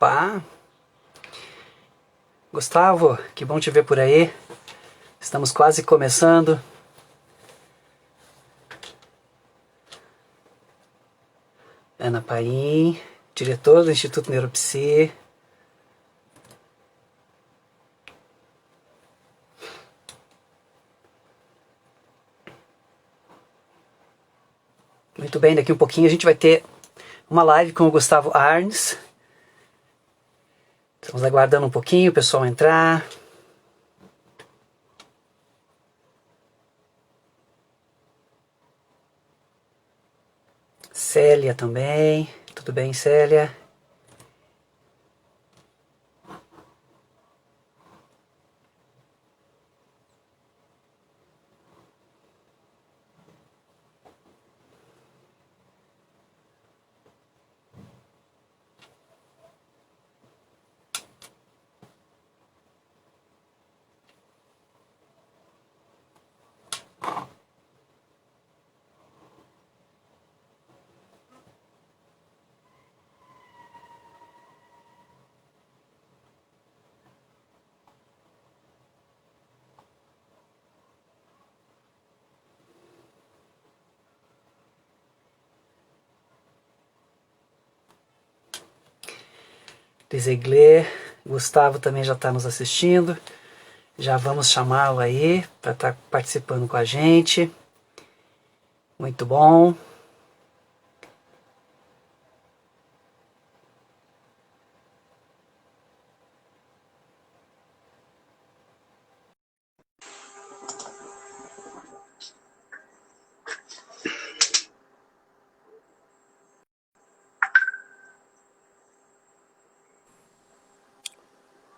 Opa! Gustavo, que bom te ver por aí. Estamos quase começando. Ana Paim, diretor do Instituto Neuropsi. Muito bem, daqui um pouquinho a gente vai ter uma live com o Gustavo Arns. Estamos aguardando um pouquinho o pessoal entrar. Célia também. Tudo bem, Célia? Desegler, Gustavo também já está nos assistindo. Já vamos chamá-lo aí para estar participando com a gente. Muito bom.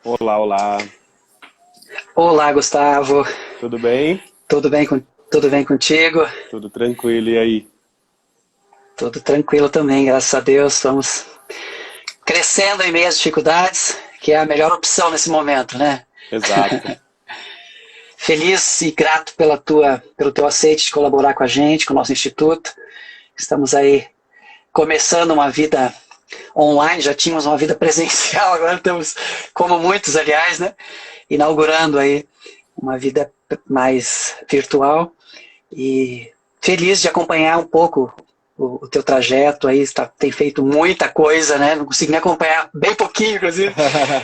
Olá, olá. Olá, Gustavo. Tudo bem? Tudo bem, tudo bem contigo? Tudo tranquilo, e aí? Tudo tranquilo também, graças a Deus. Estamos crescendo em meio às dificuldades, que é a melhor opção nesse momento, né? Exato. Feliz e grato pelo teu aceite de colaborar com a gente, com o nosso instituto. Estamos aí começando uma vida online, já tínhamos uma vida presencial, agora estamos, como muitos, aliás, né? Inaugurando aí uma vida mais virtual e feliz de acompanhar um pouco o teu trajeto aí, tem feito muita coisa, né? Não consigo nem acompanhar, bem pouquinho, inclusive,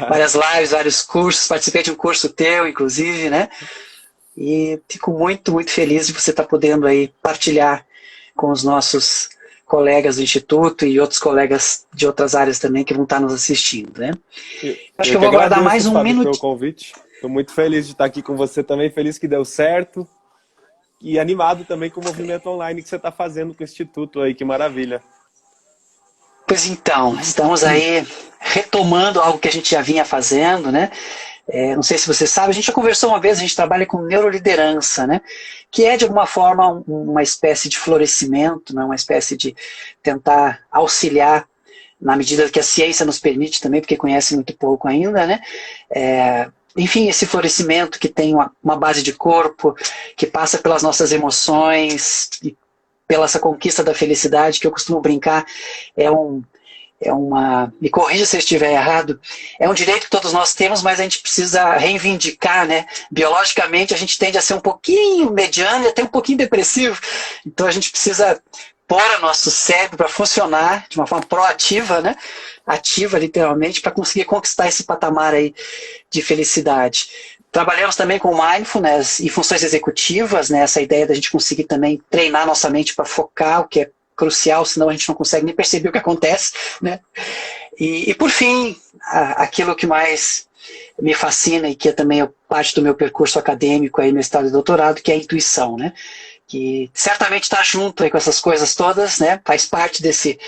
várias lives, vários cursos, participei de um curso teu, inclusive, né? E fico muito, muito feliz de você estar podendo aí partilhar com os nossos colegas do Instituto e outros colegas de outras áreas também que vão estar nos assistindo, né? Acho que eu Que vou aguardar mais agradeço, um Fábio, pelo minuto. convite. Estou muito feliz de estar aqui com você também, feliz que deu certo e animado também com o movimento online que você está fazendo com o Instituto aí, que maravilha. Pois então, estamos aí retomando algo que a gente já vinha fazendo, né? Não sei se você sabe, a gente já conversou uma vez, a gente trabalha com neuroliderança, né? Que é, de alguma forma, uma espécie de florescimento, né? Uma espécie de tentar auxiliar, na medida que a ciência nos permite também, porque conhece muito pouco ainda, né? Enfim, esse florescimento que tem uma base de corpo, que passa pelas nossas emoções, e pela essa conquista da felicidade, que eu costumo brincar, me corrija se eu estiver errado, é um direito que todos nós temos, mas a gente precisa reivindicar, né? Biologicamente a gente tende a ser um pouquinho mediano e até um pouquinho depressivo, então a gente precisa pôr o nosso cérebro para funcionar de uma forma proativa, né? Ativa, literalmente, para conseguir conquistar esse patamar aí de felicidade. Trabalhamos também com mindfulness e funções executivas, né? Essa ideia da gente conseguir também treinar nossa mente para focar, o que é crucial, senão a gente não consegue nem perceber o que acontece, né? E por fim, aquilo que mais me fascina e que é também parte do meu percurso acadêmico, aí, mestrado e doutorado, que é a intuição, né? Que certamente está junto aí com essas coisas todas, né? Faz parte desse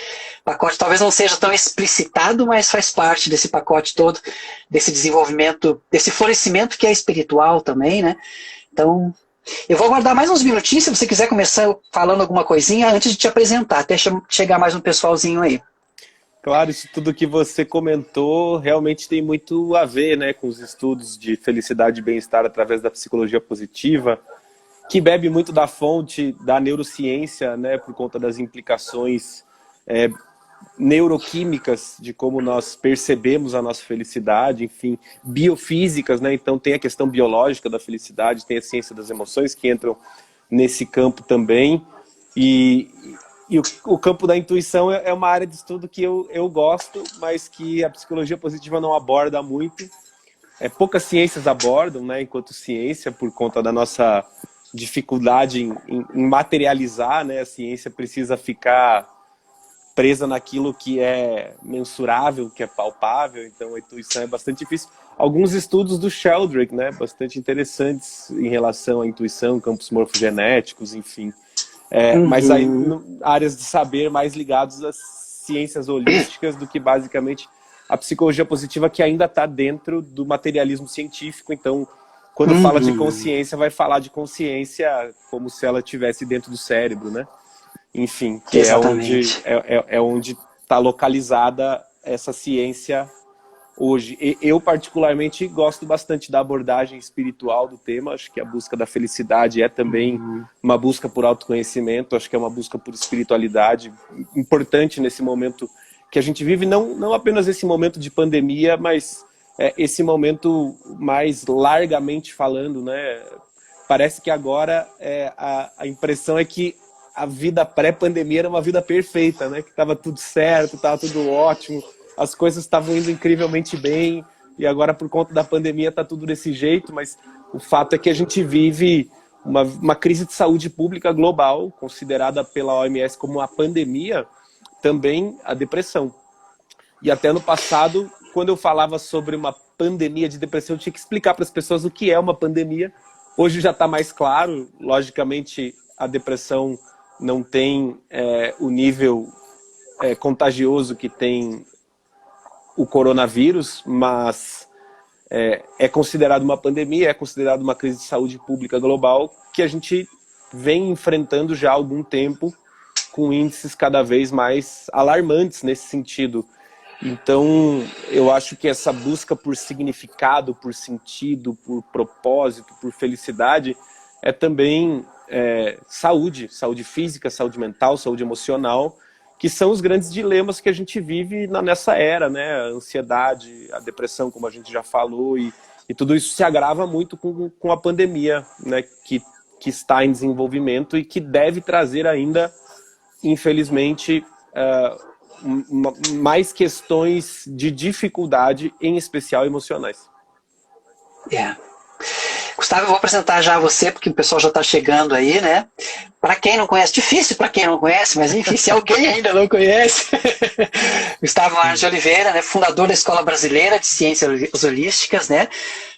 pacote, talvez não seja tão explicitado, mas faz parte desse pacote todo, desse desenvolvimento, desse florescimento que é espiritual também, né? Então, eu vou aguardar mais uns minutinhos, se você quiser começar falando alguma coisinha, antes de te apresentar, até chegar mais um pessoalzinho aí. Claro, isso tudo que você comentou realmente tem muito a ver, né, com os estudos de felicidade e bem-estar através da psicologia positiva, que bebe muito da fonte da neurociência, né, por conta das implicações neuroquímicas de como nós percebemos a nossa felicidade, enfim, biofísicas, né? Então tem a questão biológica da felicidade, tem a ciência das emoções que entram nesse campo também, e o campo da intuição é uma área de estudo que eu gosto, mas que a psicologia positiva não aborda muito. Poucas ciências abordam, né, enquanto ciência, por conta da nossa dificuldade em materializar, né? A ciência precisa ficar presa naquilo que é mensurável, que é palpável, então a intuição é bastante difícil. Alguns estudos do Sheldrake, né, bastante interessantes em relação à intuição, campos morfogenéticos, enfim. Mas aí, áreas de saber mais ligados às ciências holísticas do que basicamente a psicologia positiva, que ainda está dentro do materialismo científico. Então, quando fala de consciência, vai falar de consciência como se ela estivesse dentro do cérebro, né? Enfim, que é onde está localizada essa ciência hoje. Eu, particularmente, gosto bastante da abordagem espiritual do tema. Acho que a busca da felicidade é também uma busca por autoconhecimento. Acho que é uma busca por espiritualidade importante nesse momento que a gente vive, não apenas esse momento de pandemia, mas esse momento mais largamente falando, né? Parece que agora a impressão é que a vida pré-pandemia era uma vida perfeita, né? Que estava tudo certo, estava tudo ótimo, as coisas estavam indo incrivelmente bem, e agora por conta da pandemia está tudo desse jeito, mas o fato é que a gente vive uma crise de saúde pública global, considerada pela OMS como uma pandemia, também a depressão. E até no passado, quando eu falava sobre uma pandemia de depressão, eu tinha que explicar para as pessoas o que é uma pandemia. Hoje já está mais claro, logicamente a depressão não tem o nível contagioso que tem o coronavírus, mas é considerado uma pandemia, é considerado uma crise de saúde pública global que a gente vem enfrentando já há algum tempo, com índices cada vez mais alarmantes nesse sentido. Então, eu acho que essa busca por significado, por sentido, por propósito, por felicidade, é também saúde física, saúde mental, saúde emocional, que são os grandes dilemas que a gente vive nessa era, né? A ansiedade, a depressão, como a gente já falou, e tudo isso se agrava muito com a pandemia, né? Que está em desenvolvimento e que deve trazer ainda, infelizmente, mais questões de dificuldade, em especial emocionais. Gustavo, eu vou apresentar já você, porque o pessoal já está chegando aí, né? Para quem não conhece, difícil para quem não conhece, mas enfim, se alguém ainda não conhece, Gustavo Arnes de Oliveira, né? Fundador da Escola Brasileira de Ciências Holísticas, né?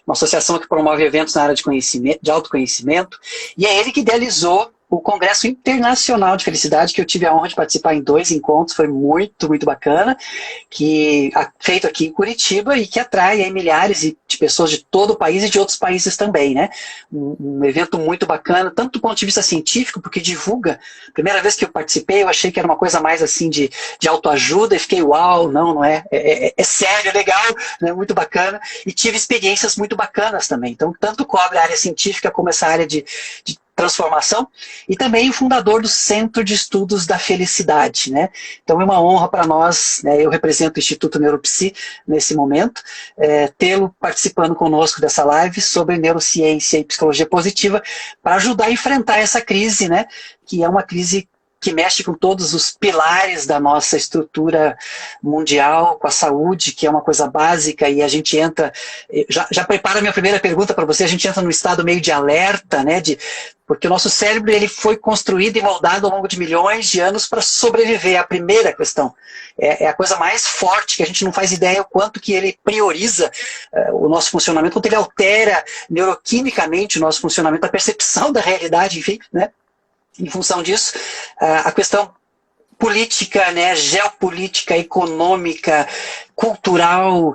Uma associação que promove eventos na área de autoconhecimento, e é ele que idealizou o Congresso Internacional de Felicidade, que eu tive a honra de participar em 2 encontros, foi muito, muito bacana, feito aqui em Curitiba e que atrai aí milhares de pessoas de todo o país e de outros países também, né? Um evento muito bacana, tanto do ponto de vista científico, porque divulga. Primeira vez que eu participei, eu achei que era uma coisa mais assim de autoajuda, e fiquei, uau, não é? É sério, legal, né? Muito bacana. E tive experiências muito bacanas também. Então, tanto cobre a área científica como essa área de transformação, e também o fundador do Centro de Estudos da Felicidade, né? Então é uma honra para nós, né? Eu represento o Instituto Neuropsi nesse momento, tê-lo participando conosco dessa live sobre neurociência e psicologia positiva, para ajudar a enfrentar essa crise, né? Que é uma crise que mexe com todos os pilares da nossa estrutura mundial, com a saúde, que é uma coisa básica, e a gente entra... Já prepara a minha primeira pergunta para você, a gente entra num estado meio de alerta, né? Porque o nosso cérebro ele foi construído e moldado ao longo de milhões de anos para sobreviver. É a primeira questão. É a coisa mais forte, que a gente não faz ideia o quanto que ele prioriza o nosso funcionamento, quanto ele altera neuroquimicamente o nosso funcionamento, a percepção da realidade, enfim, né? Em função disso, a questão política, né, geopolítica, econômica, cultural,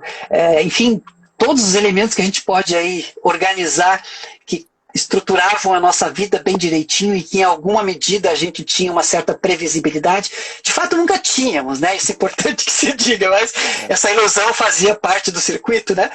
enfim, todos os elementos que a gente pode aí organizar, que estruturavam a nossa vida bem direitinho e que em alguma medida a gente tinha uma certa previsibilidade. De fato, nunca tínhamos, né? Isso é importante que se diga, mas essa ilusão fazia parte do circuito, né?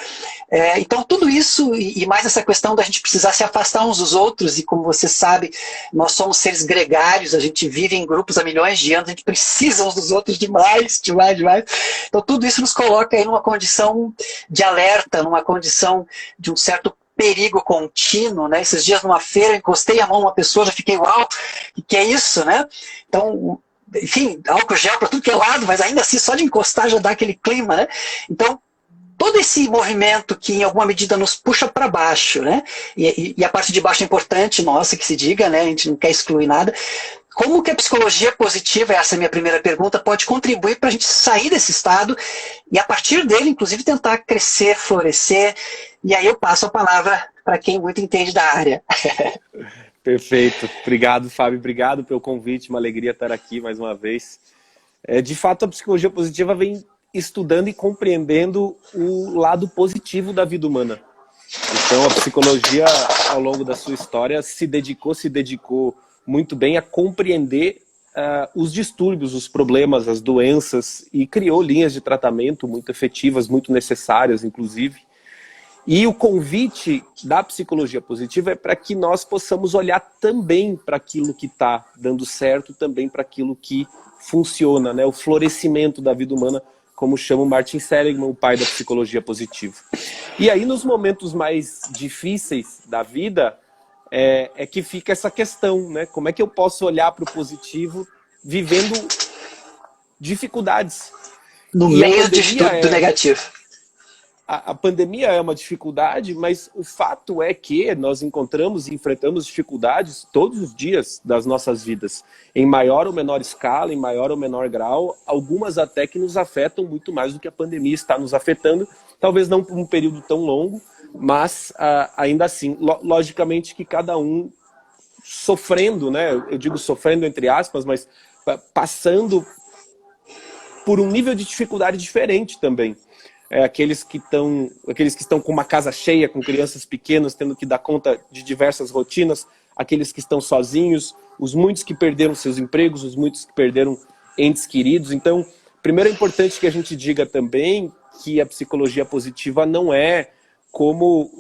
Então, tudo isso e mais essa questão da gente precisar se afastar uns dos outros, e como você sabe, nós somos seres gregários, a gente vive em grupos há milhões de anos, a gente precisa uns dos outros demais, demais, demais. Então, tudo isso nos coloca aí numa condição de alerta, numa condição de um certo perigo contínuo, né? Esses dias numa feira, encostei a mão numa pessoa, já fiquei, uau, o que é isso, né? Então, enfim, álcool gel para tudo que é lado, mas ainda assim, só de encostar já dá aquele clima, né? Então, todo esse movimento que em alguma medida nos puxa para baixo, né? E a parte de baixo é importante, nossa, que se diga, né? A gente não quer excluir nada. Como que a psicologia positiva, essa é a minha primeira pergunta, pode contribuir para a gente sair desse estado e a partir dele, inclusive, tentar crescer, florescer? E aí eu passo a palavra para quem muito entende da área. Perfeito. Obrigado, Fábio. Obrigado pelo convite. Uma alegria estar aqui mais uma vez. De fato, a psicologia positiva vem estudando e compreendendo o lado positivo da vida humana. Então, a psicologia, ao longo da sua história, se dedicou muito bem a compreender os distúrbios, os problemas, as doenças, e criou linhas de tratamento muito efetivas, muito necessárias, inclusive. E o convite da psicologia positiva é para que nós possamos olhar também para aquilo que está dando certo, também para aquilo que funciona, né? O florescimento da vida humana, como chama o Martin Seligman, o pai da psicologia positiva. E aí, nos momentos mais difíceis da vida, é que fica essa questão, né? Como é que eu posso olhar para o positivo vivendo dificuldades? No meio do negativo. A pandemia é uma dificuldade, mas o fato é que nós encontramos e enfrentamos dificuldades todos os dias das nossas vidas, em maior ou menor escala, em maior ou menor grau, algumas até que nos afetam muito mais do que a pandemia está nos afetando, talvez não por um período tão longo, mas ainda assim, logicamente que cada um sofrendo, né? Eu digo sofrendo entre aspas, mas passando por um nível de dificuldade diferente também. Aqueles que estão com uma casa cheia, com crianças pequenas, tendo que dar conta de diversas rotinas, aqueles que estão sozinhos, os muitos que perderam seus empregos, os muitos que perderam entes queridos. Então, primeiro é importante que a gente diga também que a psicologia positiva não é como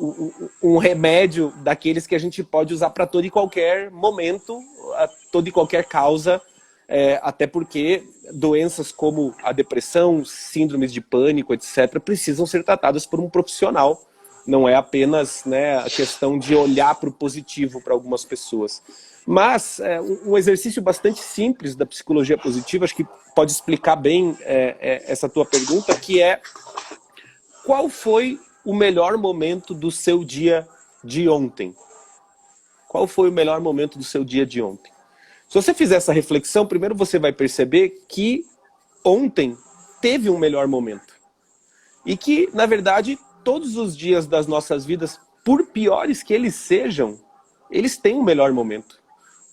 um remédio daqueles que a gente pode usar para todo e qualquer momento, a toda e qualquer causa, até porque doenças como a depressão, síndromes de pânico, etc., precisam ser tratadas por um profissional. Não é apenas, né, a questão de olhar para o positivo para algumas pessoas. Mas um exercício bastante simples da psicologia positiva, acho que pode explicar bem essa tua pergunta, que é: qual foi o melhor momento do seu dia de ontem? Qual foi o melhor momento do seu dia de ontem? Se você fizer essa reflexão, primeiro você vai perceber que ontem teve um melhor momento. E que, na verdade, todos os dias das nossas vidas, por piores que eles sejam, eles têm um melhor momento.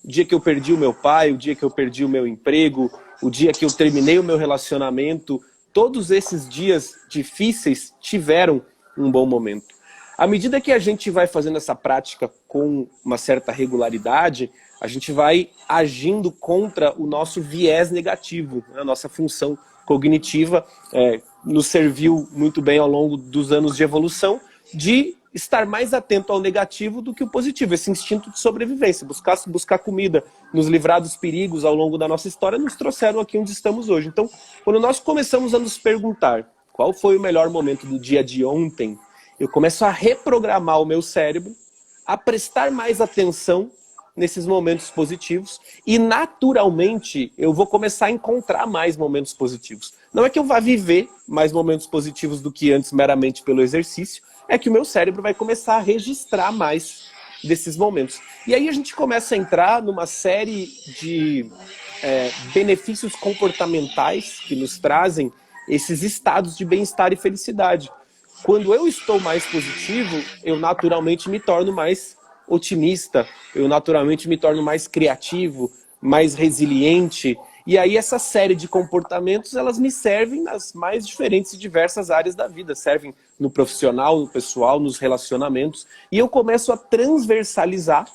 O dia que eu perdi o meu pai, o dia que eu perdi o meu emprego, o dia que eu terminei o meu relacionamento, todos esses dias difíceis tiveram um bom momento. À medida que a gente vai fazendo essa prática com uma certa regularidade, a gente vai agindo contra o nosso viés negativo. A nossa função cognitiva nos serviu muito bem ao longo dos anos de evolução de estar mais atento ao negativo do que o positivo. Esse instinto de sobrevivência, buscar comida, nos livrar dos perigos ao longo da nossa história, nos trouxeram aqui onde estamos hoje. Então, quando nós começamos a nos perguntar qual foi o melhor momento do dia de ontem, eu começo a reprogramar o meu cérebro, a prestar mais atenção nesses momentos positivos e, naturalmente, eu vou começar a encontrar mais momentos positivos. Não é que eu vá viver mais momentos positivos do que antes meramente pelo exercício, é que o meu cérebro vai começar a registrar mais desses momentos. E aí a gente começa a entrar numa série de benefícios comportamentais que nos trazem esses estados de bem-estar e felicidade. Quando eu estou mais positivo, eu naturalmente me torno mais otimista, eu naturalmente me torno mais criativo, mais resiliente. E aí essa série de comportamentos, elas me servem nas mais diferentes e diversas áreas da vida. Servem no profissional, no pessoal, nos relacionamentos, e eu começo a transversalizar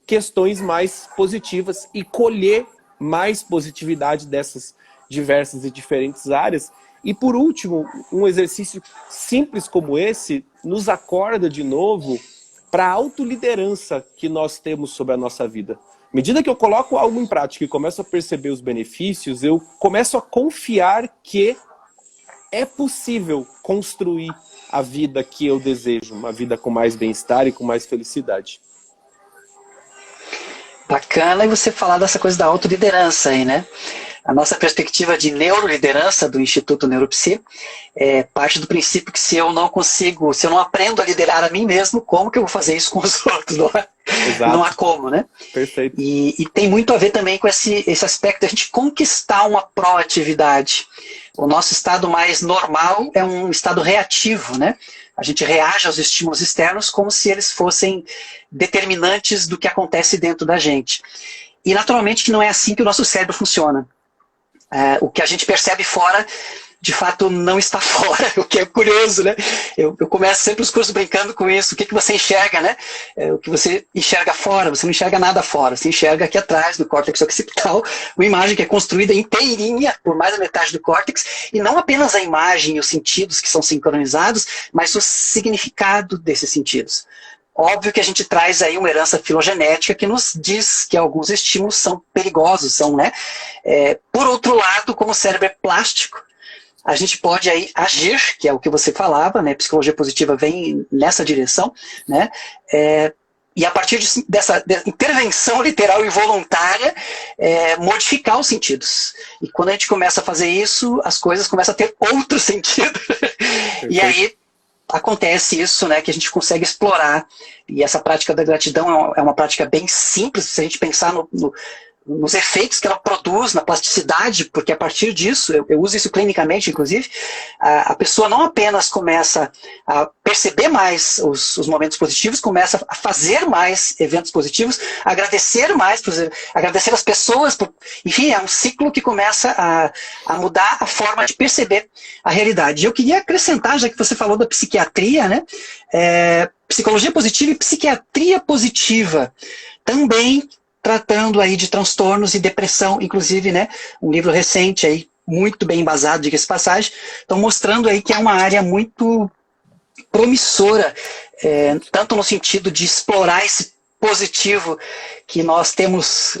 questões mais positivas e colher mais positividade dessas diversas e diferentes áreas. E por último, um exercício simples como esse nos acorda de novo para a autoliderança que nós temos sobre a nossa vida. À medida que eu coloco algo em prática e começo a perceber os benefícios, eu começo a confiar que é possível construir a vida que eu desejo, uma vida com mais bem-estar e com mais felicidade. Bacana e você falar dessa coisa da autoliderança aí, né? A nossa perspectiva de neuroliderança do Instituto Neuropsi parte do princípio que se eu não consigo, se eu não aprendo a liderar a mim mesmo, como que eu vou fazer isso com os outros? Não, não há como, né? Perfeito. E tem muito a ver também com esse aspecto da gente conquistar uma proatividade. O nosso estado mais normal é um estado reativo, né? A gente reage aos estímulos externos como se eles fossem determinantes do que acontece dentro da gente. E naturalmente que não é assim que o nosso cérebro funciona. O que a gente percebe fora, de fato, não está fora, o que é curioso, né? Eu começo sempre os cursos brincando com isso. O que você enxerga, né? O que você enxerga fora, você não enxerga nada fora. Você enxerga aqui atrás, no córtex occipital, uma imagem que é construída inteirinha por mais da metade do córtex, e não apenas a imagem e os sentidos que são sincronizados, mas o significado desses sentidos. Óbvio que a gente traz aí uma herança filogenética que nos diz que alguns estímulos são perigosos, são, né? Por outro lado, como o cérebro é plástico, a gente pode aí agir, que é o que você falava, né? Psicologia positiva vem nessa direção, né? E a partir dessa intervenção literal e voluntária, modificar os sentidos. E quando a gente começa a fazer isso, as coisas começam a ter outro sentido. E aí acontece isso, né, que a gente consegue explorar. E essa prática da gratidão é uma prática bem simples, se a gente pensar nos efeitos que ela produz, na plasticidade, porque a partir disso, eu uso isso clinicamente, inclusive, a pessoa não apenas começa a perceber mais os momentos positivos, começa a fazer mais eventos positivos, agradecer mais, agradecer as pessoas, enfim, é um ciclo que começa a mudar a forma de perceber a realidade. E eu queria acrescentar, já que você falou da psiquiatria, né, psicologia positiva e psiquiatria positiva, também tratando aí de transtornos e depressão, inclusive, né, um livro recente aí, muito bem embasado, diga-se de passagem, estão mostrando aí que é uma área muito promissora, tanto no sentido de explorar esse positivo que nós temos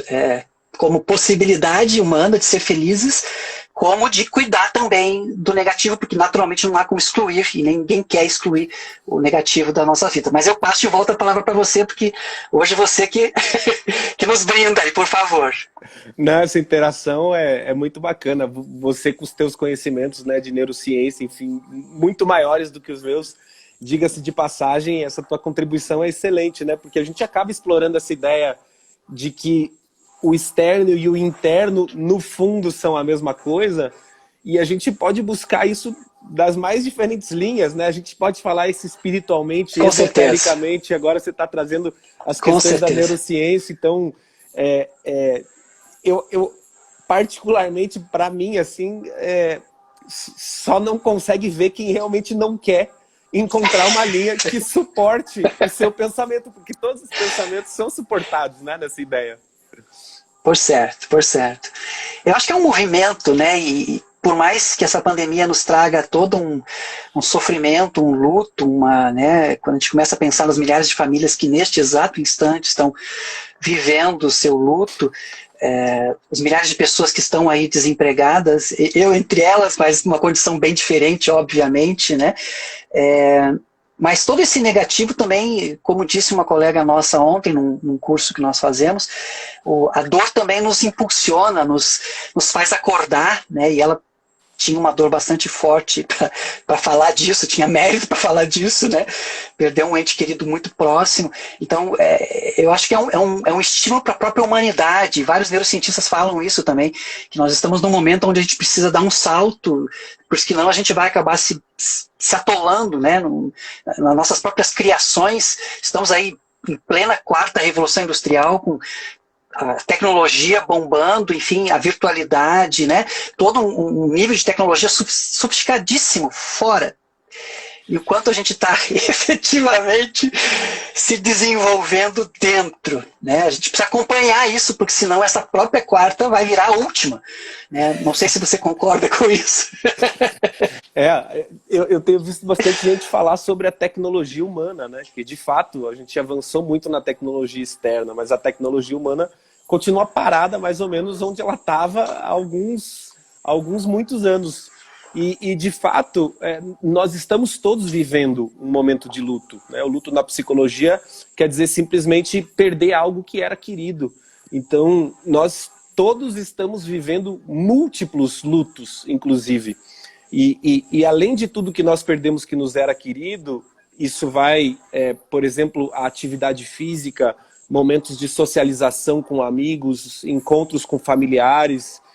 como possibilidade humana de ser felizes, como de cuidar também do negativo, porque naturalmente não há como excluir, e ninguém quer excluir o negativo da nossa vida. Mas eu passo de volta a palavra para você, porque hoje você que nos brinda aí, por favor. Não, essa interação é muito bacana. Você com os teus conhecimentos, né, de neurociência, enfim, muito maiores do que os meus, diga-se de passagem, essa tua contribuição é excelente, né? Porque a gente acaba explorando essa ideia de que o externo e o interno, no fundo, são a mesma coisa, e a gente pode buscar isso das mais diferentes linhas, né? A gente pode falar isso espiritualmente, esotericamente, agora você está trazendo as questões da neurociência, então, eu particularmente, para mim, assim, só não consegue ver quem realmente não quer encontrar uma linha que suporte o seu pensamento, porque todos os pensamentos são suportados, né, nessa ideia. Por certo, por certo. Eu acho que é um movimento, né? E por mais que essa pandemia nos traga todo um sofrimento, um luto, né? Quando a gente começa a pensar nas milhares de famílias que neste exato instante estão vivendo o seu luto, os milhares de pessoas que estão aí desempregadas, eu entre elas, mas numa condição bem diferente, obviamente, né? Mas todo esse negativo também, como disse uma colega nossa ontem, num curso que nós fazemos, a dor também nos impulsiona, nos faz acordar, né? E ela tinha uma dor bastante forte para falar disso, tinha mérito para falar disso, né? Perdeu um ente querido muito próximo. Então, eu acho que é um estímulo para a própria humanidade. Vários neurocientistas falam isso também, que nós estamos num momento onde a gente precisa dar um salto, porque senão a gente vai acabar se atolando, né? Nas nossas próprias criações. Estamos aí em plena quarta revolução industrial, com a tecnologia bombando, enfim, a virtualidade, né? Todo um nível de tecnologia sofisticadíssimo fora. e o quanto a gente está efetivamente se desenvolvendo dentro, né? A gente precisa acompanhar isso, porque senão essa própria quarta vai virar a última, né? Não sei se você concorda com isso. Eu tenho visto bastante gente falar sobre a tecnologia humana, né? Que de fato a gente avançou muito na tecnologia externa, mas a tecnologia humana continua parada mais ou menos onde ela estava há alguns muitos anos. E de fato, nós estamos todos vivendo um momento de luto, né? O luto na psicologia quer dizer simplesmente perder algo que era querido. Então, nós todos estamos vivendo múltiplos lutos, inclusive. E além de tudo que nós perdemos que nos era querido, isso vai, por exemplo, a atividade física, momentos de socialização com amigos, encontros com familiares,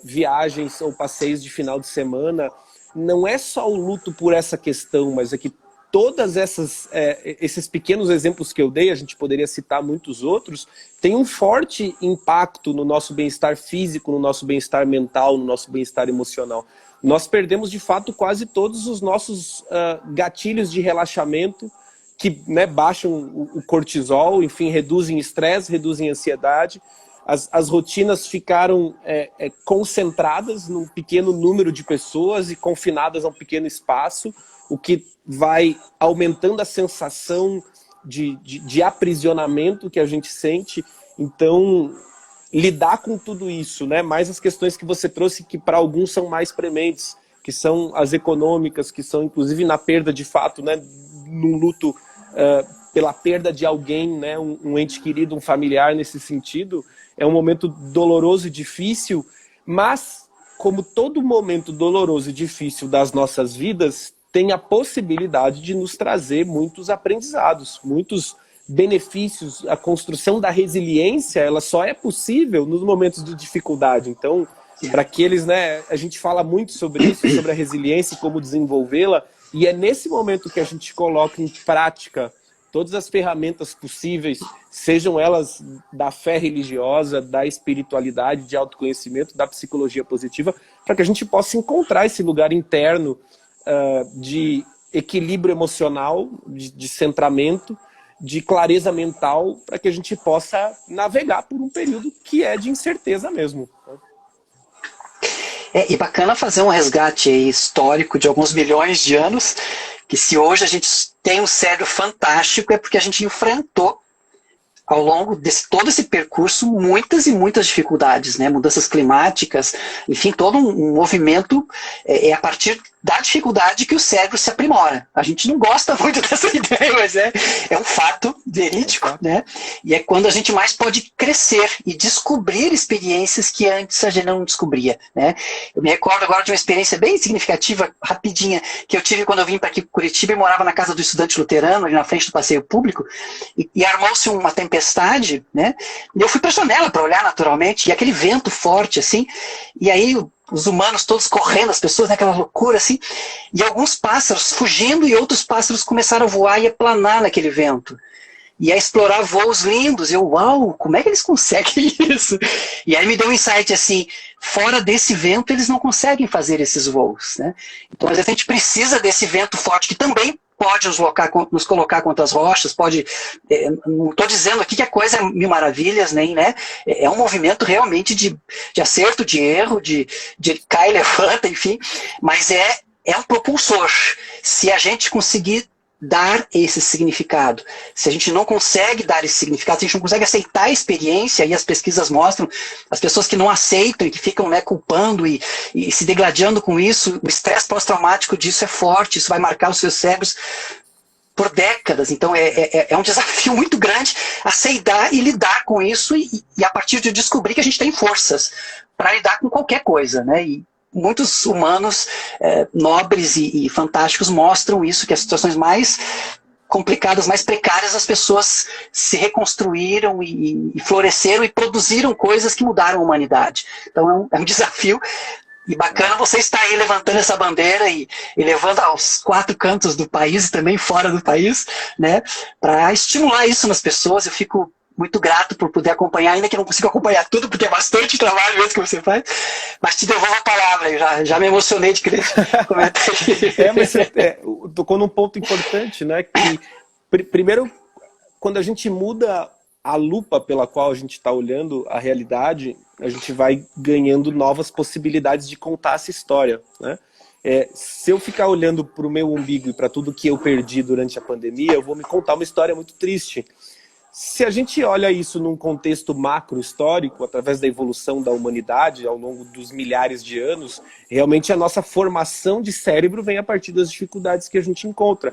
viagens ou passeios de final de semana. Não é só o luto por essa questão, mas é que todas esses pequenos exemplos que eu dei, a gente poderia citar muitos outros, tem um forte impacto no nosso bem-estar físico, no nosso bem-estar mental, no nosso bem-estar emocional. Nós perdemos, de fato, quase todos os nossos gatilhos de relaxamento, que, né, baixam o cortisol, enfim, reduzem estresse, reduzem ansiedade. As rotinas ficaram concentradas num pequeno número de pessoas e confinadas a um pequeno espaço, o que vai aumentando a sensação de aprisionamento que a gente sente. Então, lidar com tudo isso, né? Mais as questões que você trouxe, que para alguns são mais prementes, que são as econômicas, que são inclusive na perda de fato, né? Num luto pela perda de alguém, né? Um ente querido, um familiar nesse sentido. É um momento doloroso e difícil, mas como todo momento doloroso e difícil das nossas vidas, tem a possibilidade de nos trazer muitos aprendizados, muitos benefícios. A construção da resiliência, ela só é possível nos momentos de dificuldade. Então, para aqueles, né, a gente fala muito sobre isso, sobre a resiliência e como desenvolvê-la, e é nesse momento que a gente coloca em prática todas as ferramentas possíveis, sejam elas da fé religiosa, da espiritualidade, de autoconhecimento, da psicologia positiva, para que a gente possa encontrar esse lugar interno de equilíbrio emocional, de centramento, de clareza mental, para que a gente possa navegar por um período que é de incerteza mesmo. E bacana fazer um resgate histórico de alguns milhões de anos, que se hoje a gente tem um cérebro fantástico, é porque a gente enfrentou, ao longo de todo esse percurso, muitas e muitas dificuldades, né? Mudanças climáticas, enfim, todo um movimento a partir da dificuldade que o cérebro se aprimora. A gente não gosta muito dessa ideia, mas é um fato verídico, né? E é quando a gente mais pode crescer e descobrir experiências que antes a gente não descobria, né? Eu me recordo agora de uma experiência bem significativa, rapidinha, que eu tive quando eu vim para aqui para Curitiba e morava na casa do estudante luterano, ali na frente do passeio público, e armou-se uma tempestade, né? E eu fui para a janela para olhar naturalmente, e aquele vento forte, assim, e aí os humanos todos correndo, as pessoas naquela loucura assim, e alguns pássaros fugindo e outros pássaros começaram a voar e a planar naquele vento. E a explorar voos lindos. Eu, uau, como é que eles conseguem isso? E aí me deu um insight assim, fora desse vento eles não conseguem fazer esses voos, né? Então às vezes a gente precisa desse vento forte que também pode nos colocar contra as rochas, pode... não estou dizendo aqui que a coisa é mil maravilhas, nem, né? É um movimento realmente de acerto, de erro, de cai e levanta, enfim, mas é um propulsor. Se a gente conseguir dar esse significado. Se a gente não consegue dar esse significado, se a gente não consegue aceitar a experiência, e as pesquisas mostram, as pessoas que não aceitam e que ficam, né, culpando e se degradando com isso, o estresse pós-traumático disso é forte, isso vai marcar os seus cérebros por décadas. Então é um desafio muito grande aceitar e lidar com isso e a partir de descobrir que a gente tem forças para lidar com qualquer coisa, né? E muitos humanos nobres e fantásticos mostram isso, que as situações mais complicadas, mais precárias, as pessoas se reconstruíram e floresceram e produziram coisas que mudaram a humanidade. Então é um desafio. E bacana você estar aí levantando essa bandeira e levando aos 4 cantos do país e também fora do país, né, para estimular isso nas pessoas. Eu fico muito grato por poder acompanhar, ainda que não consiga acompanhar tudo, porque é bastante trabalho mesmo que você faz, mas te devolvo a palavra, eu já me emocionei de querer comentar aqui. Mas você tocou num ponto importante, né? Que, primeiro, quando a gente muda a lupa pela qual a gente está olhando a realidade, a gente vai ganhando novas possibilidades de contar essa história, né? Se eu ficar olhando para o meu umbigo e para tudo que eu perdi durante a pandemia, eu vou me contar uma história muito triste. Se a gente olha isso num contexto macro histórico, através da evolução da humanidade ao longo dos milhares de anos, realmente a nossa formação de cérebro vem a partir das dificuldades que a gente encontra.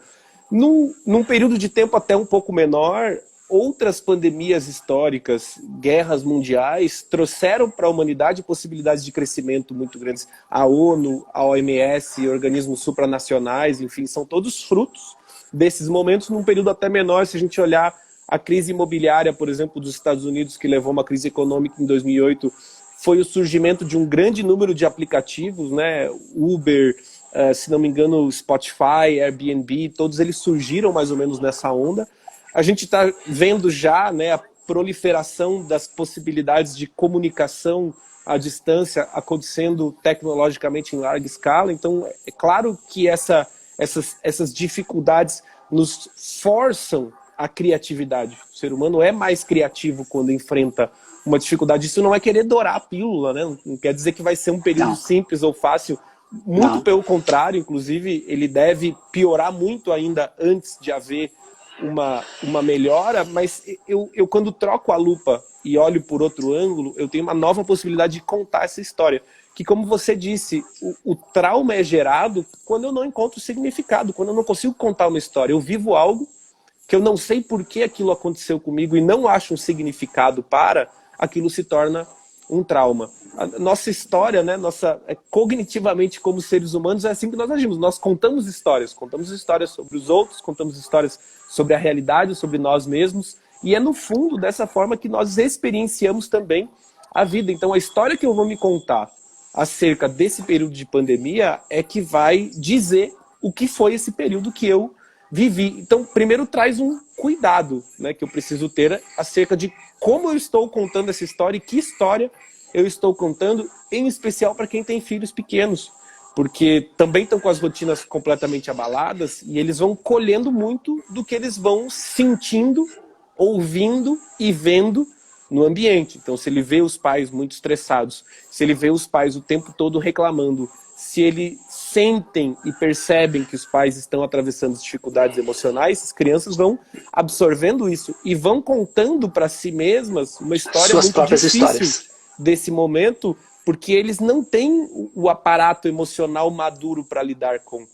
Num período de tempo até um pouco menor, outras pandemias históricas, guerras mundiais, trouxeram para a humanidade possibilidades de crescimento muito grandes. A ONU, a OMS, organismos supranacionais, enfim, são todos frutos desses momentos num período até menor. Se a gente olhar a crise imobiliária, por exemplo, dos Estados Unidos, que levou a uma crise econômica em 2008, foi o surgimento de um grande número de aplicativos, né? Uber, se não me engano, Spotify, Airbnb, todos eles surgiram mais ou menos nessa onda. A gente está vendo já, né, a proliferação das possibilidades de comunicação à distância acontecendo tecnologicamente em larga escala. Então, é claro que essas dificuldades nos forçam a criatividade. O ser humano é mais criativo quando enfrenta uma dificuldade. Isso não é querer dourar a pílula, né? Não quer dizer que vai ser um período simples ou fácil. Muito pelo contrário, inclusive, ele deve piorar muito ainda antes de haver uma melhora, mas eu quando troco a lupa e olho por outro ângulo, eu tenho uma nova possibilidade de contar essa história. Que, como você disse, o trauma é gerado quando eu não encontro significado, quando eu não consigo contar uma história. Eu vivo algo que eu não sei por que aquilo aconteceu comigo e não acho um significado para, aquilo se torna um trauma. A nossa história, né, cognitivamente como seres humanos, é assim que nós agimos. Nós contamos histórias sobre os outros, contamos histórias sobre a realidade, sobre nós mesmos, e é no fundo dessa forma que nós experienciamos também a vida. Então a história que eu vou me contar acerca desse período de pandemia é que vai dizer o que foi esse período que eu vivi. Então, primeiro traz um cuidado, né, que eu preciso ter acerca de como eu estou contando essa história e que história eu estou contando, em especial para quem tem filhos pequenos, porque também estão com as rotinas completamente abaladas e eles vão colhendo muito do que eles vão sentindo, ouvindo e vendo no ambiente. Então, se ele vê os pais muito estressados, se ele vê os pais o tempo todo reclamando, se eles sentem e percebem que os pais estão atravessando dificuldades emocionais, as crianças vão absorvendo isso e vão contando para si mesmas uma história Suas muito próprias difícil histórias desse momento, porque eles não têm o aparato emocional maduro para lidar com.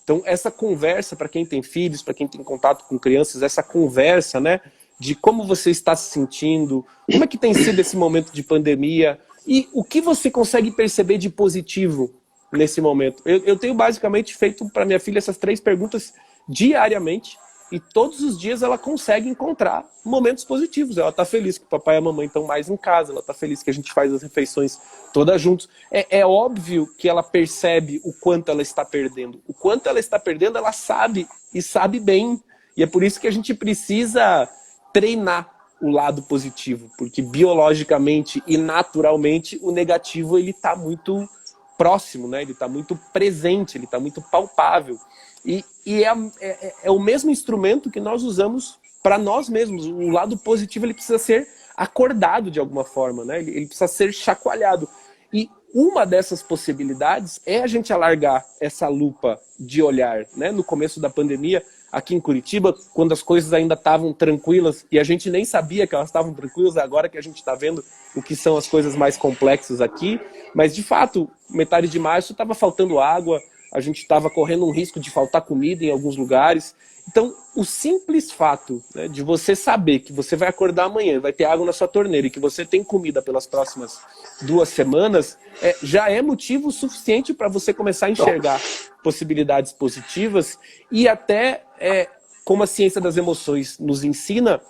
Então, essa conversa, para quem tem filhos, para quem tem contato com crianças, essa conversa, né, de como você está se sentindo, como é que tem sido esse momento de pandemia e o que você consegue perceber de positivo nesse momento. Eu tenho basicamente feito para minha filha essas 3 perguntas diariamente e todos os dias ela consegue encontrar momentos positivos. Ela está feliz que o papai e a mamãe estão mais em casa, ela está feliz que a gente faz as refeições todas juntos. É óbvio que ela percebe o quanto ela está perdendo. O quanto ela está perdendo, ela sabe, e sabe bem. E é por isso que a gente precisa treinar o lado positivo, porque biologicamente e naturalmente o negativo ele está muito próximo, né? Ele está muito presente, ele está muito palpável. E é o mesmo instrumento que nós usamos para nós mesmos. O lado positivo ele precisa ser acordado de alguma forma, né? Ele precisa ser chacoalhado. E uma dessas possibilidades é a gente alargar essa lupa de olhar, né? No começo da pandemia, aqui em Curitiba, quando as coisas ainda estavam tranquilas, e a gente nem sabia que elas estavam tranquilas, agora que a gente está vendo o que são as coisas mais complexas aqui. Mas, de fato, metade de março estava faltando água, a gente estava correndo um risco de faltar comida em alguns lugares. Então, o simples fato, né, de você saber que você vai acordar amanhã, vai ter água na sua torneira e que você tem comida pelas próximas 2 semanas, já é motivo suficiente para você começar a enxergar possibilidades positivas e até, como a ciência das emoções nos ensina,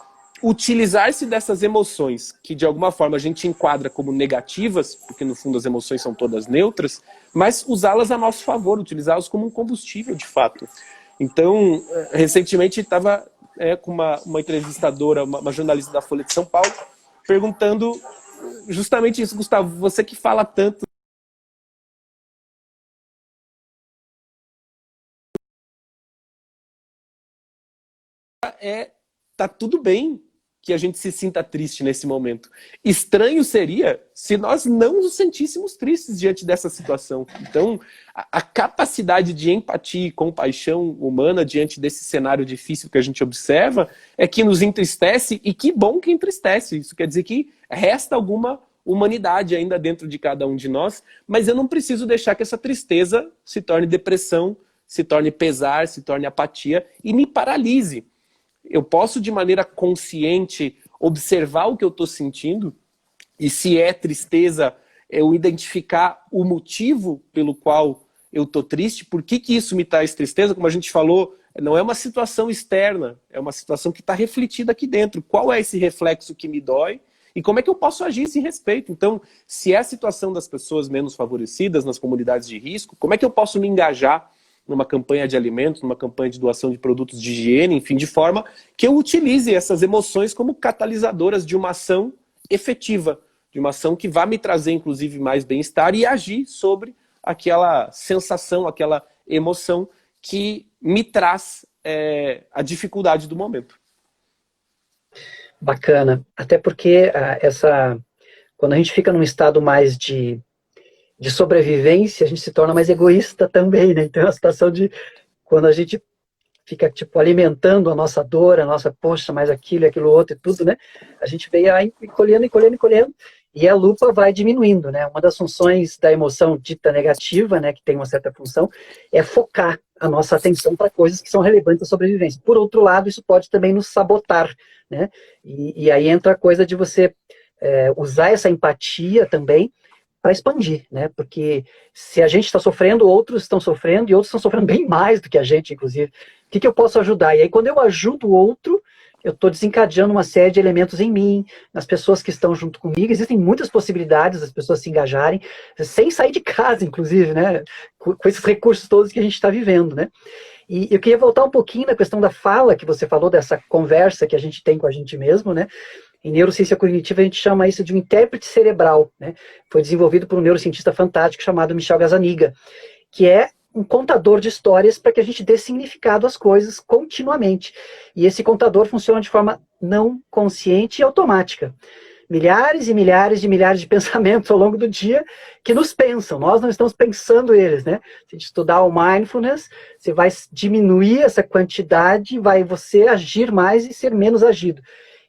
utilizar-se dessas emoções que de alguma forma a gente enquadra como negativas, porque no fundo as emoções são todas neutras, mas usá-las a nosso favor, utilizá-las como um combustível de fato. Então, recentemente estava com uma entrevistadora, uma jornalista da Folha de São Paulo, perguntando justamente isso, Gustavo, você que fala tanto tá tudo bem que a gente se sinta triste nesse momento. Estranho seria se nós não nos sentíssemos tristes diante dessa situação. Então, a capacidade de empatia e compaixão humana diante desse cenário difícil que a gente observa é que nos entristece, e que bom que entristece. Isso quer dizer que resta alguma humanidade ainda dentro de cada um de nós, mas eu não preciso deixar que essa tristeza se torne depressão, se torne pesar, se torne apatia e me paralise. Eu posso, de maneira consciente, observar o que eu estou sentindo, e se é tristeza, eu identificar o motivo pelo qual eu estou triste, por que isso me traz tristeza, como a gente falou, não é uma situação externa, é uma situação que está refletida aqui dentro. Qual é esse reflexo que me dói e como é que eu posso agir a esse respeito? Então, se é a situação das pessoas menos favorecidas, nas comunidades de risco, como é que eu posso me engajar numa campanha de alimentos, numa campanha de doação de produtos de higiene, enfim, de forma que eu utilize essas emoções como catalisadoras de uma ação efetiva, de uma ação que vá me trazer, inclusive, mais bem-estar e agir sobre aquela sensação, aquela emoção que me traz a dificuldade do momento. Bacana. Até porque quando a gente fica num estado mais de sobrevivência, a gente se torna mais egoísta também, né? Então é uma situação de quando a gente fica, tipo, alimentando a nossa dor, a nossa, poxa, mais aquilo e aquilo outro e tudo, né? A gente vem aí colhendo, e a lupa vai diminuindo, né? Uma das funções da emoção dita negativa, né, que tem uma certa função, é focar a nossa atenção para coisas que são relevantes à sobrevivência. Por outro lado, isso pode também nos sabotar, né? E aí entra a coisa de você usar essa empatia também para expandir, né? Porque se a gente está sofrendo, outros estão sofrendo, e outros estão sofrendo bem mais do que a gente, inclusive. O que eu posso ajudar? E aí, quando eu ajudo o outro, eu estou desencadeando uma série de elementos em mim, nas pessoas que estão junto comigo. Existem muitas possibilidades das pessoas se engajarem, sem sair de casa, inclusive, né? Com esses recursos todos que a gente está vivendo, né? E eu queria voltar um pouquinho na questão da fala que você falou, dessa conversa que a gente tem com a gente mesmo, né? Em neurociência cognitiva, a gente chama isso de um intérprete cerebral, né? Foi desenvolvido por um neurocientista fantástico chamado Michel Gazzaniga, que é um contador de histórias para que a gente dê significado às coisas continuamente. E esse contador funciona de forma não consciente e automática. Milhares e milhares de milhares de pensamentos ao longo do dia que nos pensam, nós não estamos pensando eles, né? Se a gente estudar o mindfulness, você vai diminuir essa quantidade, vai você agir mais e ser menos agido.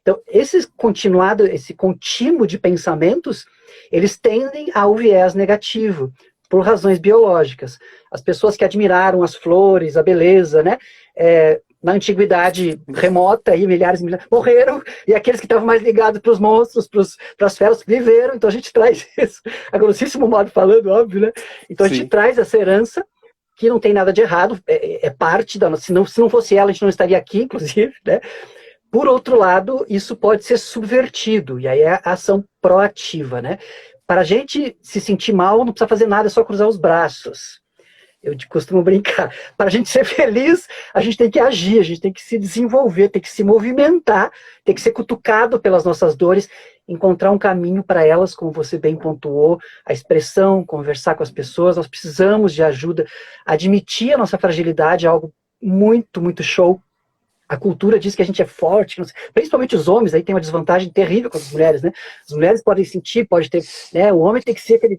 Então, esse contínuo de pensamentos, eles tendem ao viés negativo, por razões biológicas. As pessoas que admiraram as flores, a beleza, né? Na antiguidade remota, aí, milhares e milhares, morreram, e aqueles que estavam mais ligados para os monstros, para as feras, viveram. Então a gente traz isso, a grossíssimo modo falando, óbvio, né? Então a gente traz essa herança, que não tem nada de errado, é parte da nossa. Se não fosse ela, a gente não estaria aqui, inclusive, né? Por outro lado, isso pode ser subvertido, e aí é a ação proativa, né? Para a gente se sentir mal, não precisa fazer nada, é só cruzar os braços. Eu costumo brincar. Para a gente ser feliz, a gente tem que agir, a gente tem que se desenvolver, tem que se movimentar, tem que ser cutucado pelas nossas dores, encontrar um caminho para elas, como você bem pontuou, a expressão, conversar com as pessoas. Nós precisamos de ajuda, admitir a nossa fragilidade é algo muito, muito show. A cultura diz que a gente é forte, principalmente os homens, aí tem uma desvantagem terrível com as mulheres, né? As mulheres podem sentir, pode ter, né? O homem tem que ser aquele,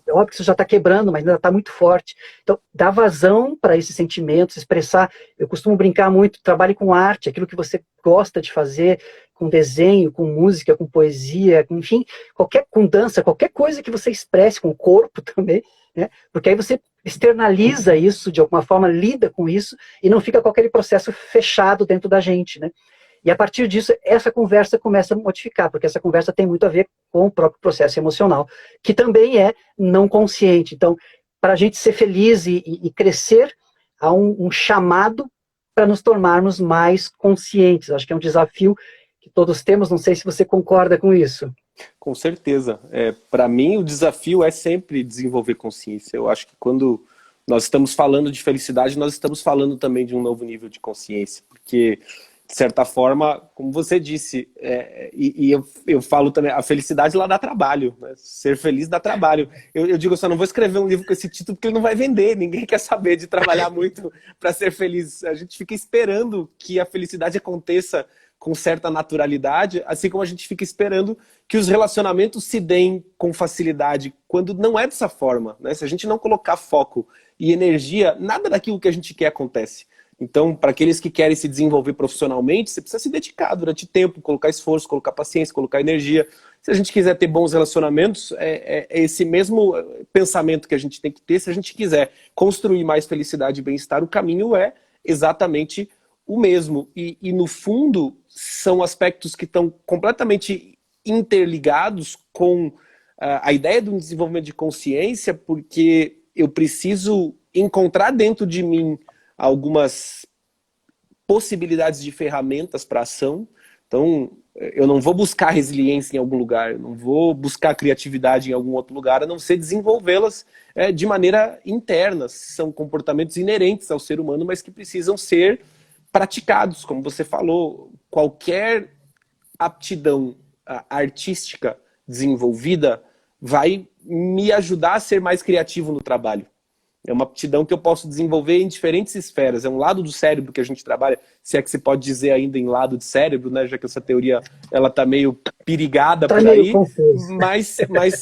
óbvio que isso já está quebrando, mas ainda está muito forte. Então, dá vazão para esses sentimentos, expressar. Eu costumo brincar muito, trabalhe com arte, aquilo que você gosta de fazer, com desenho, com música, com poesia, enfim, com dança, qualquer coisa que você expresse, com o corpo também, né? Porque aí você externaliza isso de alguma forma, lida com isso e não fica com aquele processo fechado dentro da gente, né? E a partir disso, essa conversa começa a modificar, porque essa conversa tem muito a ver com o próprio processo emocional, que também é não consciente. Então, para a gente ser feliz e crescer, há um chamado para nos tornarmos mais conscientes. Acho que é um desafio que todos temos, não sei se você concorda com isso. Com certeza. Para mim, o desafio é sempre desenvolver consciência. Eu acho que quando nós estamos falando de felicidade, nós estamos falando também de um novo nível de consciência. Porque de certa forma, como você disse, eu falo também, a felicidade lá dá trabalho, né? Ser feliz dá trabalho. Eu digo, eu só não vou escrever um livro com esse título porque ele não vai vender, ninguém quer saber de trabalhar muito para ser feliz. A gente fica esperando que a felicidade aconteça com certa naturalidade, assim como a gente fica esperando que os relacionamentos se deem com facilidade, quando não é dessa forma, né? Se a gente não colocar foco e energia, nada daquilo que a gente quer acontece. Então, para aqueles que querem se desenvolver profissionalmente, você precisa se dedicar durante tempo, colocar esforço, colocar paciência, colocar energia. Se a gente quiser ter bons relacionamentos, é esse mesmo pensamento que a gente tem que ter. Se a gente quiser construir mais felicidade e bem-estar, o caminho é exatamente o mesmo. E no fundo, são aspectos que estão completamente interligados com a ideia de um desenvolvimento de consciência, porque eu preciso encontrar dentro de mim algumas possibilidades de ferramentas para ação. Então, eu não vou buscar resiliência em algum lugar, eu não vou buscar criatividade em algum outro lugar, a não ser desenvolvê-las de maneira interna. São comportamentos inerentes ao ser humano, mas que precisam ser praticados, como você falou. Qualquer aptidão artística desenvolvida vai me ajudar a ser mais criativo no trabalho. É uma aptidão que eu posso desenvolver em diferentes esferas. É um lado do cérebro que a gente trabalha, se é que se pode dizer ainda em lado de cérebro, né? Já que essa teoria ela tá meio perigada por aí,